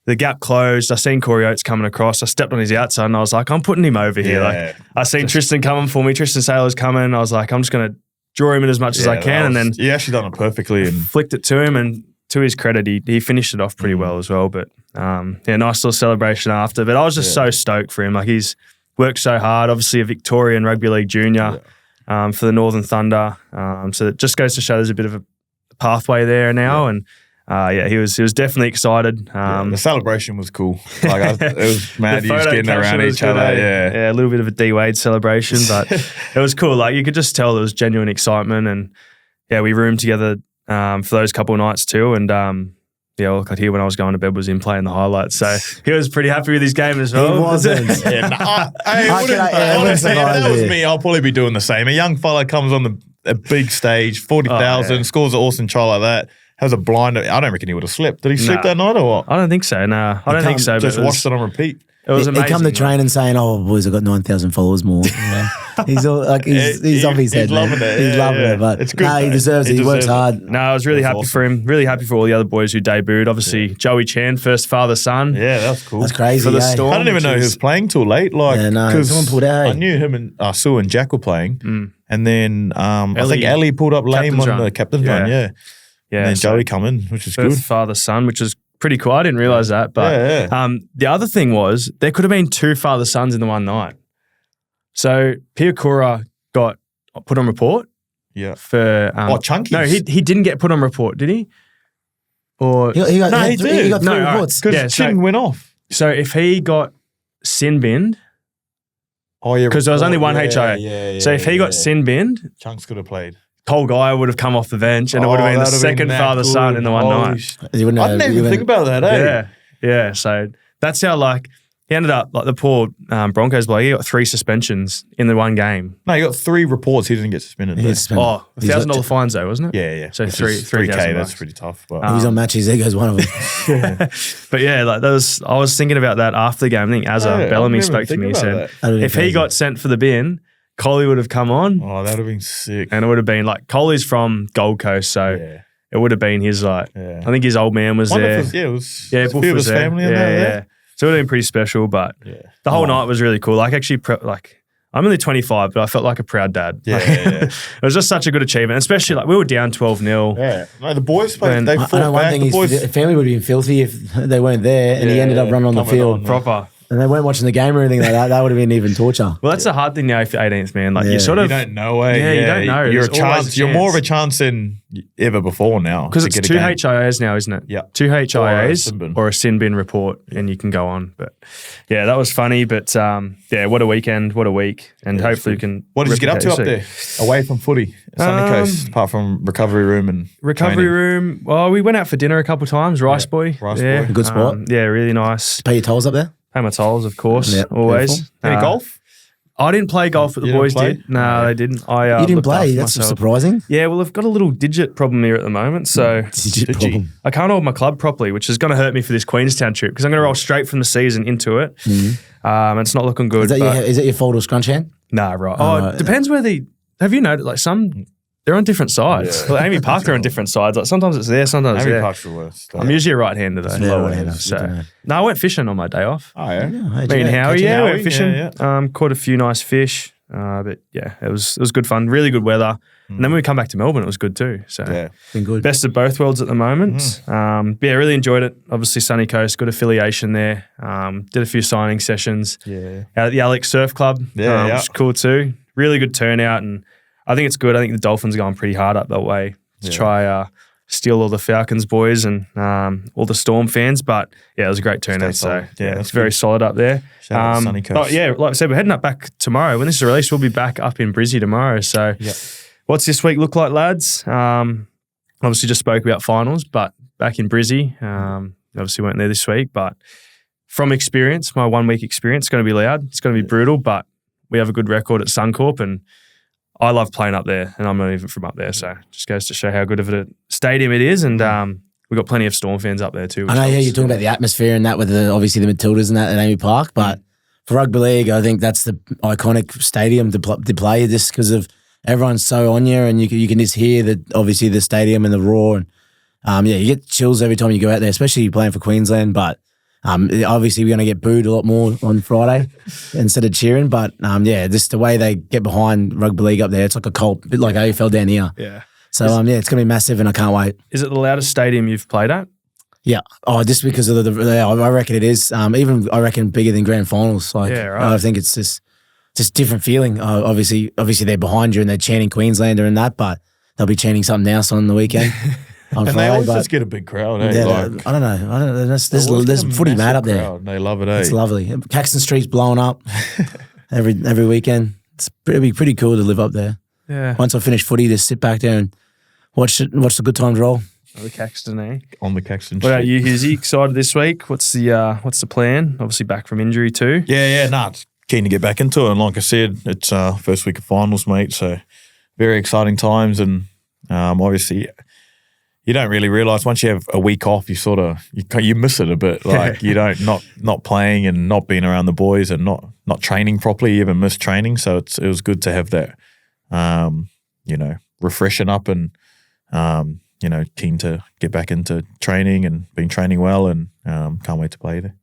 The gap closed. I seen Corey Oates coming across. I stepped on his outside and I was like, I'm putting him over here. Like I seen Tristan coming for me. Tristan Saylor's coming. I was like, I'm just going to draw him in as much as I can. And then he actually done it perfectly and flicked it to him. And to his credit, he finished it off pretty well as well. But nice little celebration after. But I was just so stoked for him. Like he's worked so hard. Obviously a Victorian Rugby League junior for the Northern Thunder. So it just goes to show there's a bit of a pathway there now. And he was definitely excited. The celebration was cool. Like it was mad. He was getting around each other. A little bit of a D Wade celebration, but it was cool. Like you could just tell there was genuine excitement, and we roomed together for those couple of nights too. And all I could hear when I was going to bed was him playing the highlights. So he was pretty happy with his game as well. He wasn't. Honestly, if that was me, I'll probably be doing the same. A young fella comes on a big stage, 40,000, scores an awesome try like that. Has a blind. I don't reckon he would have slipped. Did he slip that night or what? I don't think so. No, I don't think so. Just watched it on repeat. It was amazing. He come to train and saying, "Oh, boys, I've got 9,000 followers more." He's all like, he's off his head. He's loving it. He's loving it. But it's good. He deserves it. He works hard. No, I was really happy for him. Really happy for all the other boys who debuted. Obviously, Joey Chan, first father-son. Yeah, that's cool. That's crazy. For the Storm. I didn't even know he was playing till late. Like, someone pulled out. I knew him and Sue and Jack were playing, and then I think Ellie pulled up lame on the captain's run. Yeah. And then Joey come in, which is good. Father-son, which is pretty cool. I didn't realise that. But the other thing was there could have been 2 father-sons in the one night. So Piakura got put on report. Yeah. For Chunky? No, he didn't get put on report, did he? Or he got 3 reports. Because Ching went off. So if he got sin binned, because there was only one HIA. So if he got sin binned, Chunks could have played. Cole Guy would have come off the bench, and it would have been the second father-son in the one night. I didn't even think about that, Yeah. So that's how, he ended up, the poor Broncos bloke, he got 3 suspensions in the one game. No, he got 3 reports. He didn't get suspended. $1,000 fines though, wasn't it? Yeah. So $3,000. That's pretty tough. But. If he's on matches, there goes one of them. But I was thinking about that after the game. I think Bellamy spoke to me. He said, if he got sent for the bin, Coley would have come on. Oh, that would have been sick. And it would have been Coley's from Gold Coast, so it would have been his I think his old man was there. Buff was there. Family in there. So it would have been pretty special, but the whole night was really cool. I'm only 25, but I felt like a proud dad. It was just such a good achievement, especially we were down 12-0. Yeah. No, the boys played. They fought back. The family would have been filthy if they weren't there, and he ended up running on the field. Proper. and they weren't watching the game or anything like that, that would have been even torture. Well, that's the hard thing now for 18th, man. Like, you sort You of... don't know, eh? Yeah, you don't know. You're There's always a You're more of a chance. chance than ever before now. Because to it's get a 2 game. HIAs now, isn't it? Yeah. 2 Or a HIAs sin bin. or a sin bin report, and you can go on. But yeah, that was funny. But yeah, what a weekend, what a week, and hopefully we can. What did you get up to up there? Away from footy, Sunny Coast, apart from recovery room and Recovery training. room. Well, we went out for dinner a couple of times. Rice Boy. Rice yeah. Boy. Good spot. Yeah, really nice. Pay your tolls up there. Pay my tolls, of course, Yeah, always. beautiful. Any golf? I didn't play golf, but the You didn't boys play? did. No, they didn't. I You didn't looked play. after That's myself. surprising. Yeah, well, I've got a little digit problem here at the moment, so Digit problem. I can't hold my club properly, which is going to hurt me for this Queenstown trip because I'm going to roll straight from the season into it. It's not looking good. Is that your fold or scrunch hand? Nah, right. right. It depends where have you noticed, like some, they're on different sides. Yeah. Like Amy Park, they're on different sides. Like sometimes it's there, sometimes it's Amy there. Park's the worst. I'm usually a right-hander though. Yeah, Lower right-hander. hander, Good to know. So no, I went fishing on my day off. Oh, yeah. Me and Howie, yeah, we went fishing. Yeah, Caught a few nice fish. But yeah, it was good fun. Really good weather. And then when we come back to Melbourne, it was good too. So Yeah. Been good. best of both worlds at the moment. Yeah, really enjoyed it. Obviously, Sunny Coast, good affiliation there. Did a few signing sessions. Yeah. Out at the Alex Surf Club, Yeah, which is cool too. Really good turnout, and I think it's good. I think the Dolphins are going pretty hard up that way to try steal all the Falcons boys and all the Storm fans. But yeah, it was a great turnout. So solid. Yeah, yeah, that's it's very good. solid up there. Shout out to Sunny Coast. But yeah, like I said, we're heading up back tomorrow. When this is released, we'll be back up in Brizzy tomorrow. So what's this week look like, lads? Obviously just spoke about finals, but back in Brizzy. Obviously weren't there this week, but from experience, my 1 week experience, it's going to be loud. It's going to be brutal, but we have a good record at Suncorp, and I love playing up there, and I'm not even from up there, so it just goes to show how good of a stadium it is, and we've got plenty of Storm fans up there too. I know, yeah, you're talking about the atmosphere and that with obviously the Matildas and that at Amy Park, but for rugby league, I think that's the iconic stadium to play just because of everyone's so on you, and you can just hear obviously the stadium and the roar, and you get chills every time you go out there, especially playing for Queensland, but obviously we're going to get booed a lot more on Friday instead of cheering, but just the way they get behind rugby league up there, it's like a cult, a bit like AFL down here. Yeah. So it's going to be massive, and I can't wait. Is it the loudest stadium you've played at? Yeah. Oh, just because of I reckon it is. Even I reckon bigger than grand finals. Like, Yeah, right. I think it's just different feeling. Obviously they're behind you and they're chanting Queenslander and that, but they'll be chanting something else on the weekend. On And Friday, they always but just get a big crowd, eh? yeah, Like, I don't know. There's always get a footy mad massive up there. crowd. They love it, eh? It's lovely. Caxton Street's blowing up every weekend. It'll be pretty cool to live up there. Yeah. Once I finish footy, just sit back there and watch the good times roll. The Caxton, eh? On the Caxton What about Street. you, Hughesy? Excited this week? What's the plan? Obviously back from injury too. Yeah, it's keen to get back into it. And like I said, it's first week of finals, mate. So very exciting times. And obviously, you don't really realise once you have a week off, you miss it a bit. Like you don't not playing and not being around the boys and not training properly. You even miss training. So it was good to have that, refreshing up and keen to get back into training and been training well and can't wait to play there.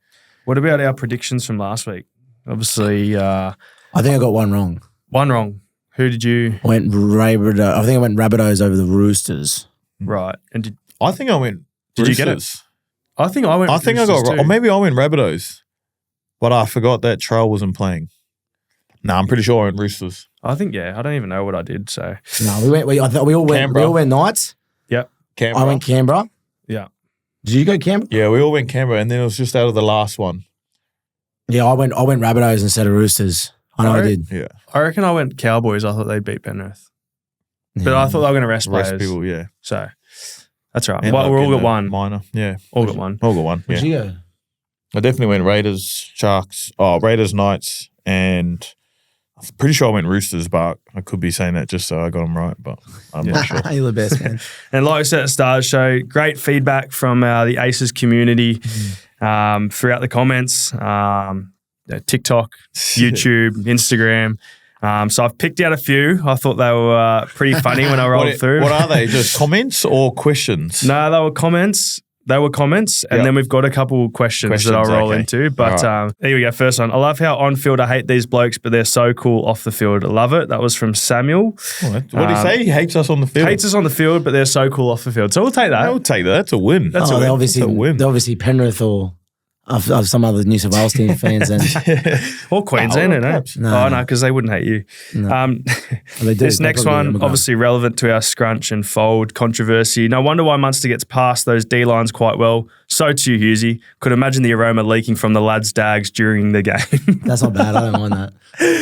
What about our predictions from last week? Obviously, I think I got one wrong. one wrong. Who did you? I think I went Rabbitohs over the Roosters. Right. And I think I went. Did you get it? Roosters. I think I went. I think I Roosters got too. or maybe I went Rabbitohs, but I forgot that Trail wasn't playing. No, I'm pretty sure I went Roosters. I think I don't even know what I did. So No, we all went. Canberra. We all went Knights. yep. Canberra. I went Canberra. Yeah. Did you go Canberra? Yeah, we all went Canberra, and then it was just out of the last one. Yeah, I went Rabbitohs instead of Roosters. I know I Alright. did. Yeah, I reckon I went Cowboys. I thought they'd beat Penrith, but I thought they were going to rest rest players. people. Yeah, So that's right. Ended Well, up we're all getting got a one. minor. Yeah, All got one. all got one. Where'd Yeah, you go? I definitely went Raiders, Sharks. Oh, Raiders, Knights, and I'm pretty sure I went Roosters, but I could be saying that just so I got them right, but I'm not sure. You're the best, man. And like I said at the start of the show, great feedback from the Aces community throughout the comments, TikTok, YouTube, Instagram. So I've picked out a few. I thought they were pretty funny when I rolled through. What are they? Just comments or questions? No, they were comments. And then we've got a couple questions that I'll roll okay. into. But All here we go. First one. I love how on field I hate these blokes, but they're so cool off the field. I love it. That was from Samuel. What did he say? He hates us on the field. Hates us on the field, but they're so cool off the field. So we'll take that. I'll take that. That's a win. That's a win. They're obviously That's a win. they're obviously Penrith or of some other New South Wales team fans. And or Queensland, I know. Paps. No. Oh, no, because they wouldn't hate you. No. They do. This They next probably one, do. obviously relevant to our scrunch and fold controversy. No wonder why Munster gets past those D-lines quite well. So too, Hughesy. Could imagine the aroma leaking from the lads' dags during the game. That's not bad. I don't mind that.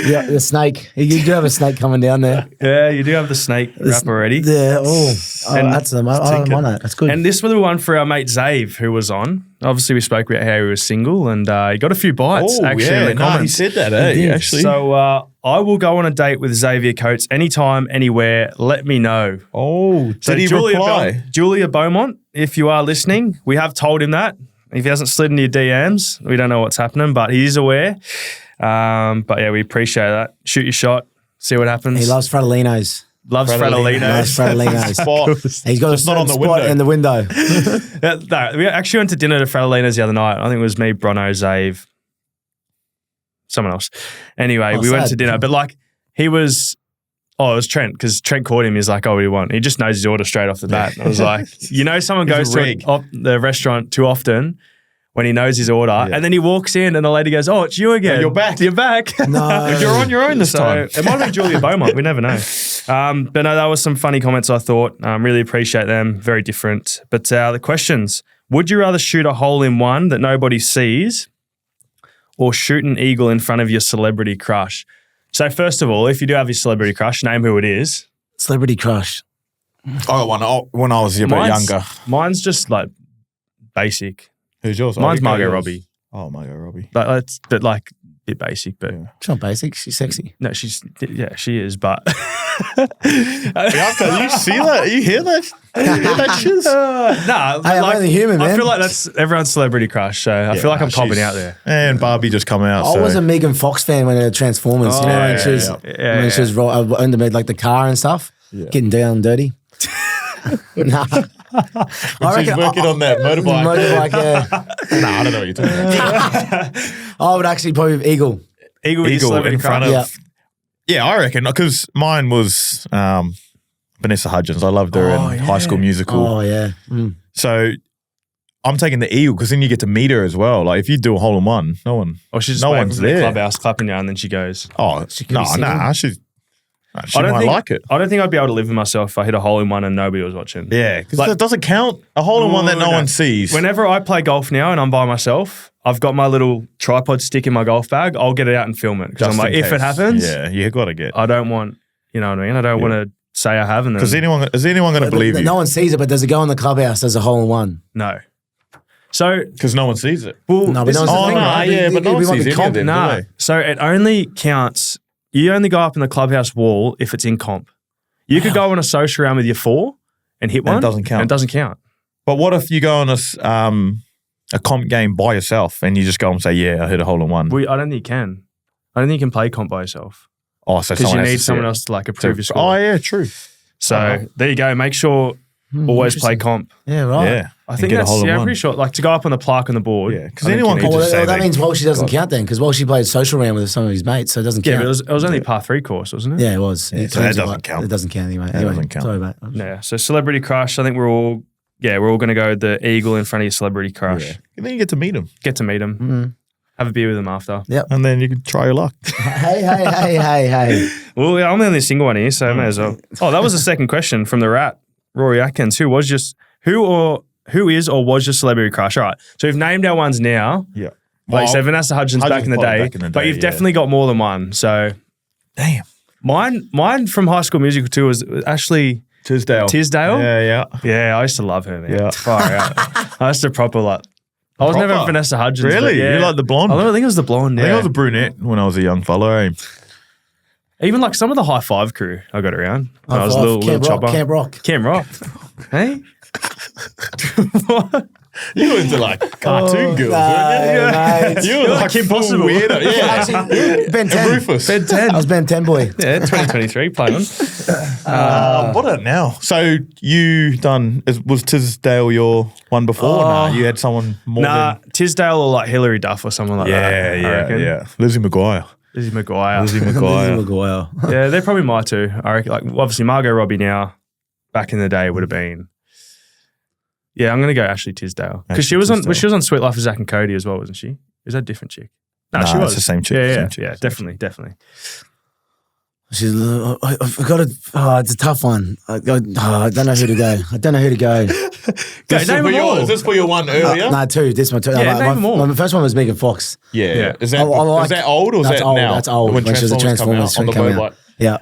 Yeah, the snake. You do have a snake coming down there. Yeah, you do have the snake wrap already. Yeah. And That's I don't mind that. That's good. And this was the one for our mate Zave, who was on. Obviously, we spoke about how he was single, and he got a few bites, actually, in the comments. he said that, He did. actually. So I will go on a date with Xavier Coates anytime, anywhere. Let me know. Did he reply? Julia Beaumont, if you are listening, we have told him that. If he hasn't slid into your DMs, we don't know what's happening, but he is aware. But yeah, we appreciate that. Shoot your shot, see what happens. he loves Fratellino's. Loves Fratellino. Loves Fratellino's. Fratellino's. He's got Just a not on the spot window. in the window. No, we actually went to dinner to Fratellino's the other night. I think it was me, Brono, Zave, someone else. Anyway, we went sad. to dinner, but like he was. Oh, it was Trent, because Trent called him. He's like, "Oh, what do you want?" He just knows his order straight off the bat. I was like, someone He's goes a to rig. the restaurant too often when he knows his order, Yeah. and then he walks in, and the lady goes, "Oh, it's you again. you're back." You're back." No. You're on your own this So time. it might have been Julia Beaumont. We never know. But no, that was some funny comments, I thought. Really appreciate them. Very different. But the questions: would you rather shoot a hole in one that nobody sees, or shoot an eagle in front of your celebrity crush? So first of all, if you do have your celebrity crush, name who it is. Celebrity crush. I got one when I was a bit younger. Mine's just like basic. Who's yours? Mine's Oh, Margot yours. Robbie. Oh, Margot Robbie. Like a bit basic, but Yeah. She's not basic. She's sexy. no, she is, but Bianca, you see that? You hear that? You hear that shit? nah, Hey, I'm only human, I man. feel like that's everyone's celebrity crush. So I feel like I'm copping out there. And Barbie just come out. I so. was a Megan Fox fan when they were Transformers. you know, when she was when she was under like the car and stuff, getting down and dirty. Nah. She's working on that motorbike. Motorbike, yeah. Nah, I don't know what you're talking about. I would actually probably Eagle in front of. Yeah. Yeah, I reckon because mine was Vanessa Hudgens. I loved her in High School Musical. Oh yeah. Mm. So I'm taking the eagle because then you get to meet her as well. Like if you do a hole in one, no one. Or she's just No waiting one's from the there. clubhouse clapping you, and then she goes. Oh could be no, singing. nah. She I don't might think like it. I don't think I'd be able to live with myself if I hit a hole in one and nobody was watching. Yeah, because Like- that doesn't count. A hole in one that no one sees. Whenever I play golf now and I'm by myself, I've got my little tripod stick in my golf bag. I'll get it out and film it because I'm Just like, in if it case. happens, yeah, you got to get. I don't want, you know what I mean? I don't want to say I have and then Because is anyone going to believe you? No one sees it, but does it go in the clubhouse as a hole in one? no. So, Because no one sees it. well, No, but this no is one's the Oh, thing, no, right? yeah, but no one we want sees the any of them, Nah. do they? So it only counts. You only go up in the clubhouse wall if it's in comp. You could go on a social round with your 4 and hit And it one. doesn't count. And it doesn't count. But what if you go on a comp game by yourself and you just go and say, yeah, I hit a hole in one? I don't think you can. I don't think you can play comp by yourself Oh, so because someone you has need to see someone it. else to like approve your So- score. Oh, yeah, true. So there you go. Make sure always play comp. Yeah, right. Yeah. I And think get a that's, hole in I'm one. pretty sure. Like to go up on the plaque on the board. Yeah, 'cause I think anyone you can need Oh, just to- say that they means she doesn't count then, because she played social round with some of his mates, so it doesn't Yeah, count. but it was only a par 3 course, wasn't it? Yeah, it was. So that doesn't count. It doesn't count anyway. That doesn't count. Sorry, mate. Yeah. So celebrity crush. I think we're all going to go the eagle in front of your celebrity crush. Yeah. And then you get to meet them. Get to meet him. Mm. Have a beer with him after. And then you can try your luck. Hey. Well, yeah, I'm the only single one here, so I may as well. Oh, that was the second question from the rat, Rory Atkins. Who is or was your celebrity crush? All right. So we've named our ones now. Yeah. Like you said, Vanessa Hudgens back in the day. But you've definitely got more than one. So Damn. mine from High School Musical too was Ashley Tisdale. Yeah, I used to love her, man. Yeah. Far out. I used to proper like. I was never Proper? Vanessa Hudgens. Really? but yeah. You like the blonde? I think it was the blonde. I think Yeah. I was a brunette when I was a young fellow. Eh? Even like some of the High Five crew I got around. When I was a little chopper. Camp Rock. Cam Rock. Hey? You were into like cartoon girls, weren't you? You were like Kim full Possible. weirdo. Yeah. Actually, Ben 10. Rufus. Ben 10. I was Ben 10 boy. Yeah, 2023 playing. What are now? So you was Tisdale your one before? Nah, you had someone more Nah, Tisdale or like Hilary Duff or someone like than... that. I reckon. yeah. Lizzie McGuire. Lizzie McGuire. Lizzie Lizzie McGuire. Maguire. Yeah, they're probably my two. I reckon. Like obviously Margot Robbie now, back in the day would have been Yeah, I'm going to go Ashley Tisdale. Because she was on Sweet Life of Zach and Cody as well, wasn't she? Is that a different chick? No, she was. It's the same chick. Yeah, definitely. She's. I've got to. It's a tough one. I don't know who to go. Name them all. Is this for your one earlier? No, two. This one, two. Yeah, name them all. My first one was Megan Fox. Yeah. Is that I old or is that old. now? That's old. When she was a Transformers on the coming motorbike. out. Yeah.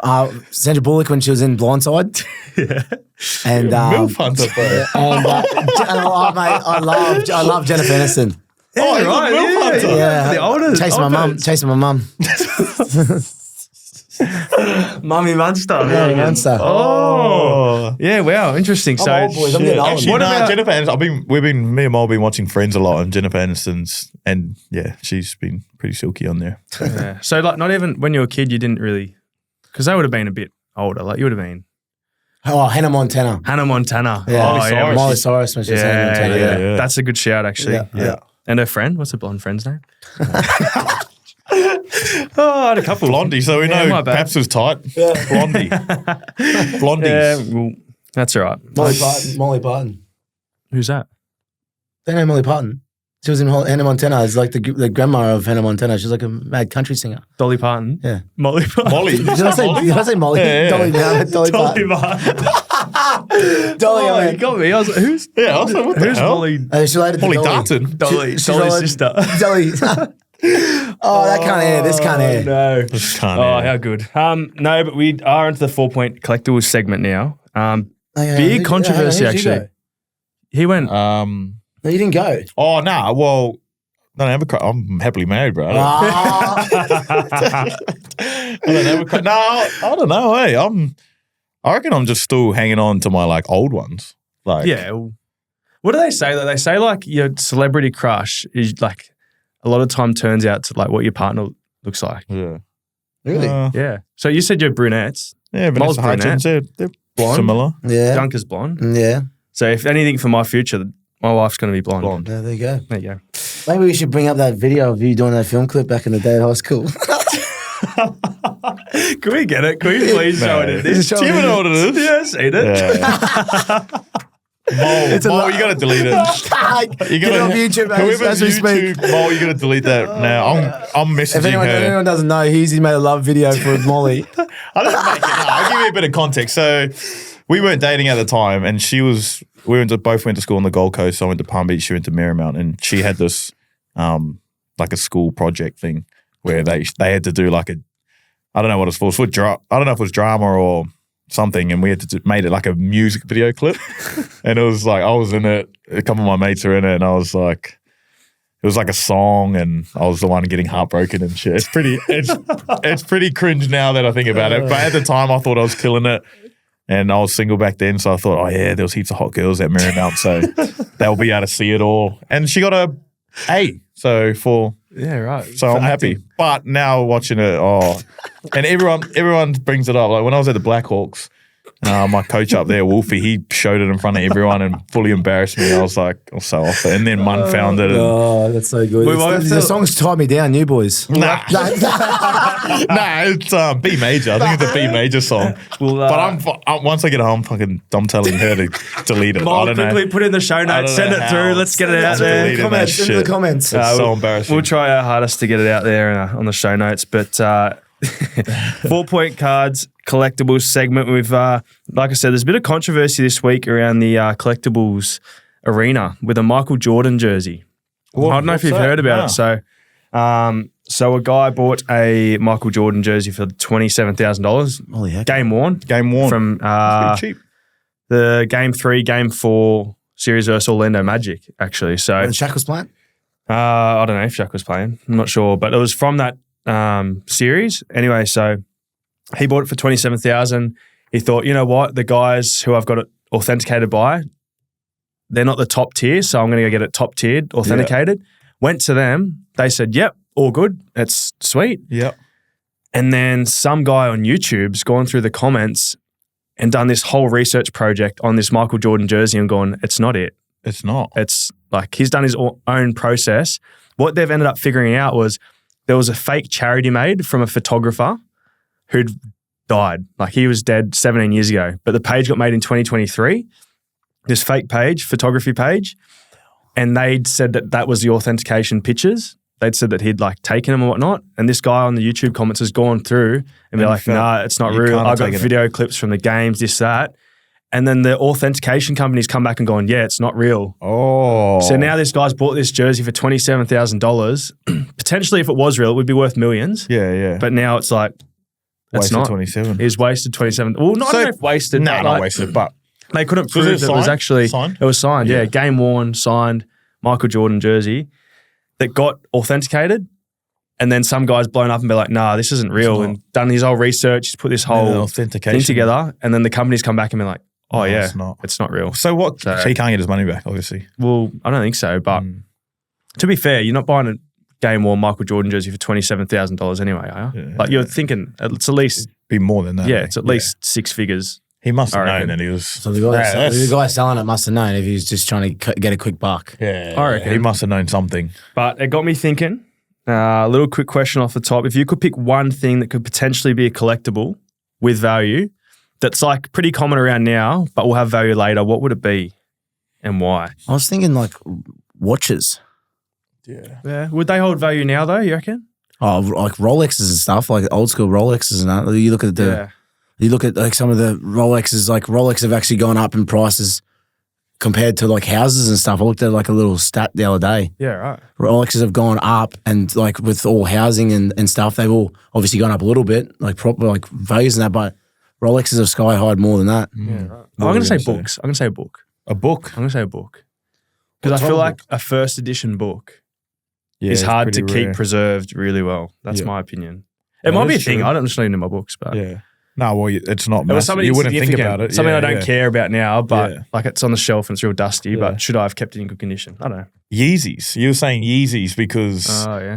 Sandra Bullock when she was in Blindside. Yeah. And MILF Hunter, bro. I love Jennifer Aniston. Oh, he's right, a MILF Hunter. Yeah. The older. Chasing my mum. Mummy Munster. Yeah, Munster. Oh. Yeah, wow. Interesting. I'm So, old, boys. I'm getting old. Actually, What about- Jennifer Aniston? Me and Mo have been watching Friends a lot, and Jennifer Aniston's, and yeah, she's been pretty silky on there. yeah. So, like, not even when you were a kid, you didn't really, because they would have been a bit older. Like, you would have been Oh, Hannah Montana. Hannah Montana. Yeah. Oh, yeah. Molly Cyrus when she was Hannah Montana. yeah. That's a good shout, actually. Yeah. And her friend, what's her blonde friend's name? I had a couple. Blondie, so we Yeah, my know bad. Paps was tight. Blondie. Blondies. Yeah, well, that's all right. Molly Parton. Who's that? They know Molly Parton. She was in Hannah Montana. It's like the grandma of Hannah Montana. She's like a mad country singer. Dolly Parton. Yeah. Molly Parton. Molly. Did I say Molly? Yeah. Dolly Dolly Parton. Parton. Dolly, Oh, I you mean. got me. I was like, who's Yeah, I was like, what the who's hell? Molly? She's related to Molly Dolly. Darton. Dolly's related- sister. Dolly. Oh, that can't air. This can't air. No. Just can't. Oh, how good. No, but we are into the 4-point collectibles segment now. Big controversy, actually. He went. No, you didn't go. Oh, nah. Well, no, I'm happily married, bro. Ah. I don't have a cra- No, I don't know. Hey, I reckon I'm just still hanging on to my like old ones. Like, Yeah. What do they say? They say like your celebrity crush is like a lot of time turns out to like what your partner looks like. yeah, Really? Yeah. So you said you're brunettes. yeah. Mole's Vanessa Hudgens, they're Blonde. similar. Yeah. Dunker's blonde. Yeah. So if anything for my future, my wife's going to be blonde. Yeah, there you go. There you go. Maybe we should bring up that video of you doing that film clip back in the day at high school. Can we get it? Can we please show it in this? Show Do you even know what it is? Yeah, I've seen it. Yeah. Mo, you gotta delete it. You Get it on YouTube, mate, whoever's as we speak. YouTube, Mo, you gotta delete that now. I'm If messaging her. anyone doesn't know, he made a love video for Molly. I didn't make it. No, I'll give you a bit of context. So we weren't dating at the time, and both went to school on the Gold Coast. So I went to Palm Beach, she went to Marymount, and she had this like a school project thing where they had to do like I don't know what it's for. I don't know if it was drama or something, and we had to made it like a music video clip, and it was like I was in it. A couple of my mates were in it, and I was like. It was like a song, and I was the one getting heartbroken and shit. It's pretty cringe now that I think about it. But at the time, I thought I was killing it, and I was single back then, so I thought, oh yeah, there was heaps of hot girls at Marymount, so they'll be able to see it all. And she got a A, so Yeah, right. I'm happy. But now watching it, and everyone brings it up. Like when I was at the Blackhawks. My coach up there, Wolfie, he showed it in front of everyone and fully embarrassed me. I was like, I was so off it. And then Mun found it. And, Oh, that's so good. The song's Tie Me Down, New Boys. nah, it's B major. I think it's a B major song. Well, But once I get home, I'm telling her to delete it. I Mole, don't know. quickly put it in the show I notes. don't Send know it through. how. Let's get it out Let's there. delete it. Comments, that in the shit. comments. It's so embarrassing. We'll try our hardest to get it out there on the show notes. But 4-point cards collectibles segment. We've, like I said, there's a bit of controversy this week around the collectibles arena with a Michael Jordan jersey. I don't know if you've heard about it. So a guy bought a Michael Jordan jersey for $27,000. Holy heck. Game worn from It's pretty cheap. the Game 3, Game 4 series versus Orlando Magic, actually. So And Shaq was playing? I don't know if Shaq was playing. I'm not sure, but it was from that series. Anyway, so he bought it for $27,000. He thought, you know what, the guys who I've got it authenticated by, they're not the top tier, so I'm going to go get it top tiered, authenticated. Yeah. Went to them. They said, yep, all good. It's sweet. Yep. And then some guy on YouTube's gone through the comments and done this whole research project on this Michael Jordan jersey and gone, it's not it. It's not. It's like he's done his own process. What they've ended up figuring out was there was a fake charity made from a photographer who'd died. Like he was dead 17 years ago, but the page got made in 2023. this fake page, photography page, and they'd said that was the authentication pictures. They'd said that he'd like taken them and whatnot. And this guy on the YouTube comments has gone through and be like, nah, it's not real. I've got video clips from the games, this, that. And then the authentication company's come back and gone, yeah, it's not real. Oh. So now this guy's bought this jersey for $27,000. Potentially, if it was real, it would be worth millions. Yeah. But now it's like, it's Wasted not. 27. He's wasted 27. Well, not if wasted. No, but not like, wasted, but. They couldn't prove that it was actually signed. It was signed, yeah. Game worn, signed, Michael Jordan jersey that got authenticated. And then some guy's blown up and be like, nah, this isn't real. And done his whole research, he's put this whole authentication thing together. And then the company's come back and be like, oh, no, yeah, it's not real. So what? So he can't get his money back, obviously. Well, I don't think so. But to be fair, you're not buying a game worn Michael Jordan jersey for $27,000 anyway, are you? Yeah. Like you're thinking it's at least. It'd be more than that. Yeah, it's at least six figures. He must have known that he was. So the guy selling it must have known if he was just trying to get a quick buck. Yeah, I reckon. He must have known something. But it got me thinking. A little quick question off the top. If you could pick one thing that could potentially be a collectible with value that's like pretty common around now, but will have value later, what would it be and why? I was thinking like watches. Yeah. Would they hold value now though, you reckon? Oh, like Rolexes and stuff, like old school Rolexes and that. You look at you look at like some of the Rolexes, like Rolex have actually gone up in prices compared to like houses and stuff. I looked at like a little stat the other day. Yeah, right. Rolexes have gone up, and like with all housing and stuff, they've all obviously gone up a little bit, like proper like values and that, but Rolexes have sky high more than that. Yeah, right. I'm going to say books. I'm going to say a book. A book? I'm going to say a book. Because I feel like a first edition book is hard to keep preserved really well. That's my opinion. It might be a thing. I don't just know my books, but yeah. No, well, it's not. It was something you wouldn't think about it. Something I don't care about now, but like it's on the shelf and it's real dusty. But should I have kept it in good condition? I don't know. Yeezys. You were saying Yeezys because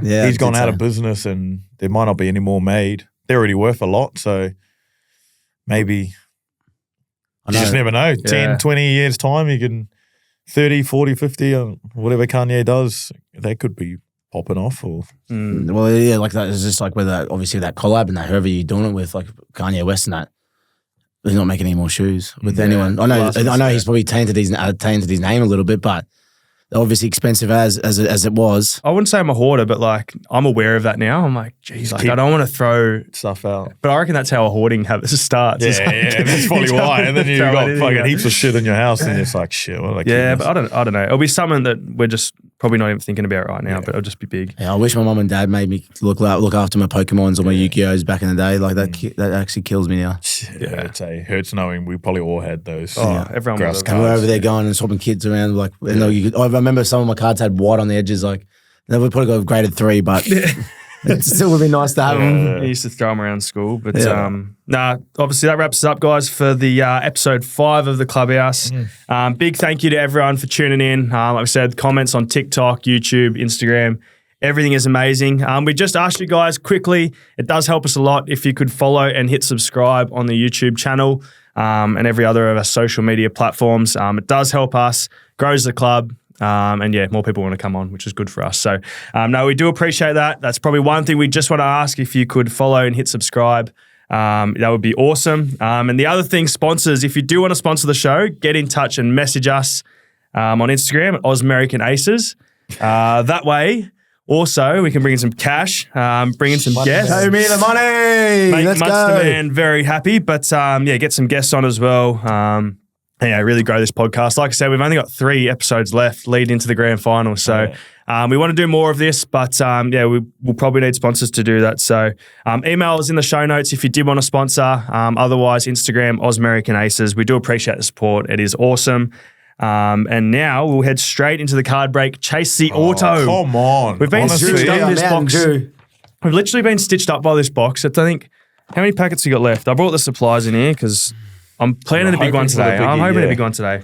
he's gone out of business and there might not be any more made. They're already worth a lot, so maybe you just never know. 10, 20 years time, you can 30, 40, 50, whatever Kanye does, they could be popping off or well, yeah, like that is just like with that, obviously that collab and that whoever you're doing it with, like Kanye West and that, they're not making any more shoes with anyone. I know he's probably tainted his name a little bit, but they're obviously expensive as it was. I wouldn't say I'm a hoarder, but like I'm aware of that now. I'm like, geez, like I don't want to throw stuff out. But I reckon that's how a hoarding habit starts. Yeah, that's probably why. And then you've got fucking heaps of shit in your house and it's like, shit. But I don't know. It'll be something that we're just probably not even thinking about right now, but it'll just be big. Yeah, I wish my mum and dad made me look after my Pokemons or my Yu-Gi-Ohs back in the day. Like that actually kills me now. Yeah, it hurts knowing we probably all had those. Everyone was. And we're over there going and swapping kids around. Like, I remember some of my cards had white on the edges. Like, they would probably got graded 3, but it still would be nice to have them. I used to throw them around school, but obviously that wraps us up, guys, for the episode 5 of the Clubhouse. Big thank you to everyone for tuning in. Like I said, comments on TikTok, YouTube, Instagram, everything is amazing. We just asked you guys quickly, it does help us a lot if you could follow and hit subscribe on the YouTube channel and every other of our social media platforms. It does help us, grows the club. And more people want to come on, which is good for us. So, we do appreciate that. That's probably one thing we just want to ask, if you could follow and hit subscribe. That would be awesome. And the other thing, sponsors, if you do want to sponsor the show, get in touch and message us on Instagram at Ausmerican Aces. That way, also, we can bring in some cash, bring in some guests. Show me the money. Make Let's Munster go. Man very happy. But, get some guests on as well. Really grow this podcast. Like I said, we've only got 3 episodes left leading into the grand final. So we want to do more of this, but we'll probably need sponsors to do that. So email is in the show notes if you did want to sponsor. Otherwise, Instagram, Ausmerican Aces. We do appreciate the support. It is awesome. And now we'll head straight into the card break. Chase the auto. Come on. We've been stitched up in this box. We've literally been stitched up by this box. I think, how many packets you got left? I brought the supplies in here because I'm planning a big one today. I'm hoping a big one today.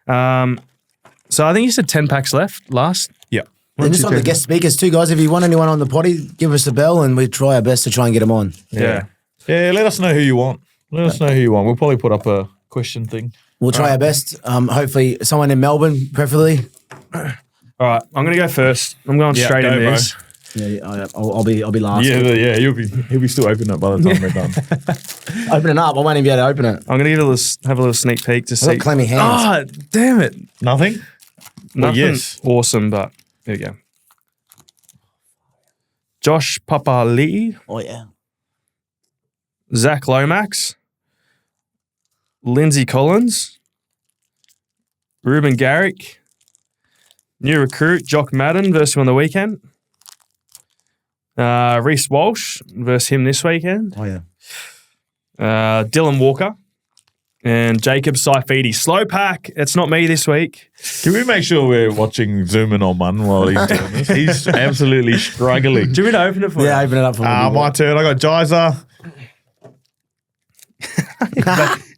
So I think you said 10 packs left last. Yeah. And just on the guest speakers too, guys. If you want anyone on the potty, give us a bell and we try our best to try and get them on. Yeah, let us know who you want. We'll probably put up a question thing. We'll try our best. Hopefully someone in Melbourne, preferably. All right, I'm going to go first. I'm going straight into this. Yeah, I'll be last. Yeah, he'll be still opening it by the time we're done. Open it up. I won't even be able to open it. I'm gonna have a little sneak peek to I've see. got clammy hands. Ah, damn it! Nothing? Nothing yes. awesome, but there you go. Josh Papali'i, Oh yeah. Zach Lomax, Lindsay Collins, Ruben Garrick, new recruit Jock Madden versus him on the weekend. Reece Walsh versus him this weekend. Oh yeah. Dylan Walker and Jacob Saifidi. Slow pack. It's not me this week. Can we make sure we're watching zooming on Mun while he's doing this? He's absolutely struggling. Do you want me to open it for you? Yeah, open it up for me. My turn. I got Jizer,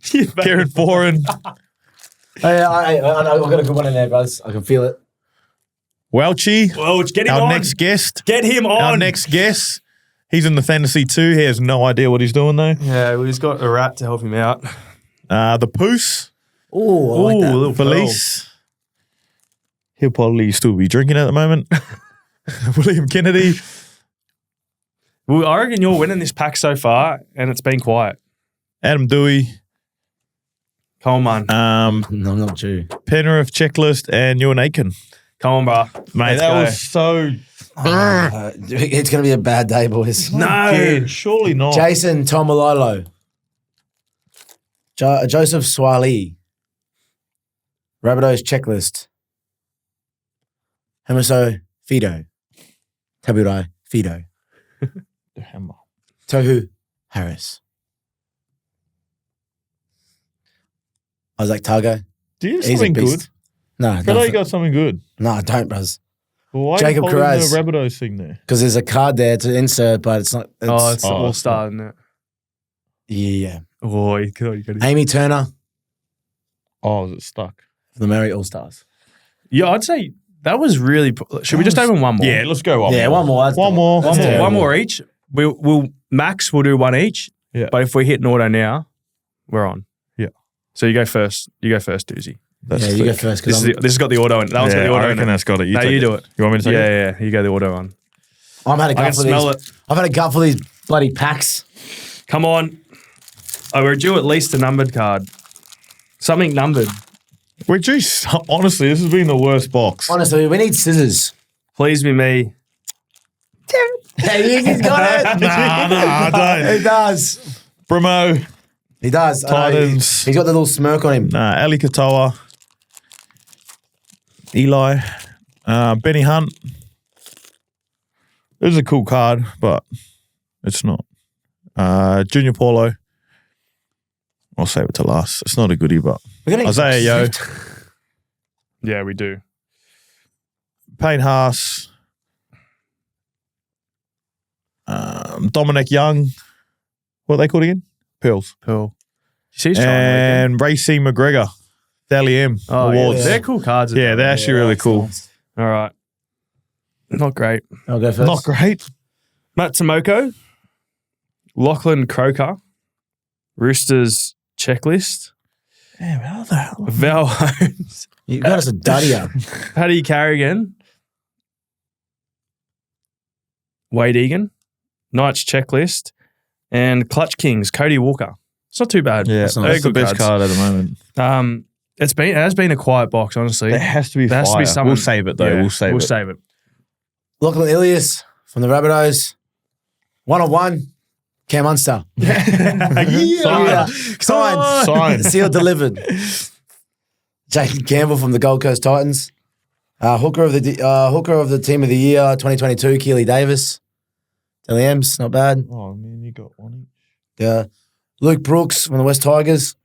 Kieran Foran, Hey, I've got a good one in there, brothers. I can feel it. Welchie. Well, get him Our on. next guest. Get him on. Our next guest. He's in the fantasy too. He has no idea what he's doing though. Yeah, well, he's got a rat to help him out. The Poos. Oh, I like that. little Felice. He'll probably still be drinking at the moment. William Kennedy. Well, I reckon you're winning this pack so far, and it's been quiet. Adam Dewey. Come on, man. No, I'm not due. Penrith checklist and Ewan Aiken. Come on, bro. Mate, Let's that go. was so. It's going to be a bad day, boys. No. Dude, surely not. Jason Tomalolo. Joseph Swali. Rabbitohs checklist. Hemiso Fido. Taburai Fido. The hammer. Tohu Harris. Isaac Targo. Do you have He's a something beast. good? No, I feel like you got something good. no, I don't, bros. Well, why Jacob are you holding Carraz. the Rabbitohs thing there? Because there's a card there to insert, but it's not. It's Oh, all it's star, isn't it? Yeah. Oh, you got it. Amy Turner Oh, is it stuck? for the Merry All Stars. Yeah, I'd say that was really. Should we just open one more? Yeah, let's go one Yeah, more. one more. That's One more. That's One more. terrible. One more each. We'll max. We'll do one each. Yeah. But if we hit an auto now, we're on. Yeah. So you go first. You go first, Doozy. That's Yeah, you go first. This Because has got the auto in it. That one's got the I auto in reckon it. that's got it. No, take you do it. You want me to take it? Yeah. You go the auto one. I've had a I gut can for smell these. it. I've had a gut for these bloody packs. Come on. Oh, we're due at least a numbered card. Something numbered. We're just, honestly, this has been the worst box. Honestly, we need scissors. Please be me. Hey, he's got it. Nah, don't. He does. Brimo, He does. Titans. He's got the little smirk on him. Ali Katoa, Eli, Benny Hunt. This is a cool card, but it's not. Junior Paulo. I'll save it to last. It's not a goodie, but We're gonna Isaiah Yo, Yeah, we do. Payne Haas, Dominic Young. What are they called again? Pearls. Cool. You see, he's trying. And Racing McGregor, Dally M awards. Yeah. They're cool cards. Yeah, they're actually really cool. Nice. All right. Not great. I'll go first. Not great. Matt Tomoko, Lachlan Croker, Roosters checklist, Damn, how the hell? Val Holmes, You got us a duddy up. Paddy Carrigan, Wade Egan, Knights checklist, and Clutch Kings, Cody Walker. It's not too bad. Yeah, That's not- that's the good best cards. card at the moment. It has been a quiet box, honestly. There has to be There has to be fire. someone- We'll save it though. Yeah, We'll save it. Lachlan Ilias from the Rabbitohs. 1-on-1. Cam Munster. Yeah. Signed. Signed. Seal delivered. Jacob Campbell from the Gold Coast Titans. Hooker of the team of the year 2022, Keely Davis. Dally M's, not bad. Oh man, you got one each. Luke Brooks from the West Tigers.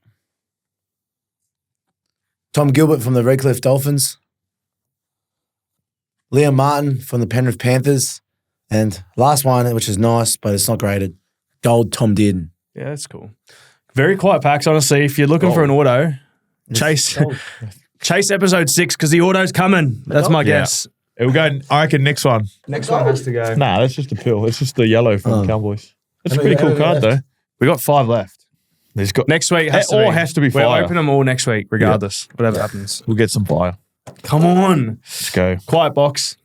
Tom Gilbert from the Redcliffe Dolphins. Liam Martin from the Penrith Panthers. And last one, which is nice, but it's not graded. Gold Tom Dearden. Yeah, that's cool. Very quiet packs, honestly. If you're looking for an auto, chase episode 6 because the auto's coming. That's my Yeah. guess. It'll go. I reckon next one. Next one has to go. Nah, that's just a pill. It's just the yellow from Oh. Cowboys. It's a How pretty many- cool how many card though. We got 5 left. There's got. Next week It all has to be We'll fire. open them all next week, regardless. Whatever happens. We'll get some fire. Come on. Let's go. Quiet box.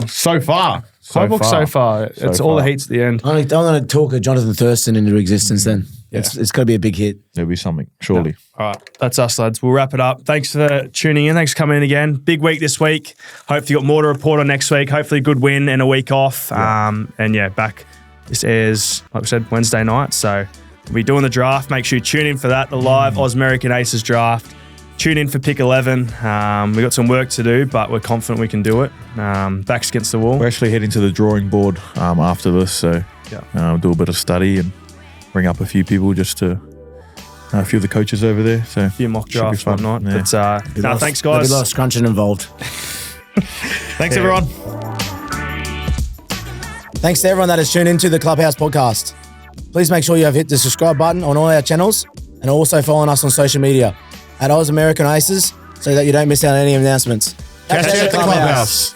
So far, so far. It's all the heats at the end. I'm going to talk a Jonathan Thurston into existence then. Yeah. It's got to be a big hit. There'll be something, surely. All right, that's us, lads. We'll wrap it up. Thanks for tuning in. Thanks for coming in again. Big week this week. Hopefully, you got more to report on next week. Hopefully, a good win and a week off. Back. This airs, like we said, Wednesday night. So we'll be doing the draft. Make sure you tune in for that. The live Ausmerican Aces draft. Tune in for pick 11. We've got some work to do, but we're confident we can do it. Backs against the wall. We're actually heading to the drawing board after this, so do a bit of study and bring up a few people just to a few of the coaches over there. So a few mock drafts, whatnot. Yeah. But thanks, guys. There'll be a lot of scrunching involved. Thanks, everyone. Thanks to everyone that has tuned into the Clubhouse podcast. Please make sure you have hit the subscribe button on all our channels and also following us on social media at Ausmerican Aces so that you don't miss out on any announcements. Catch you at the Clubhouse.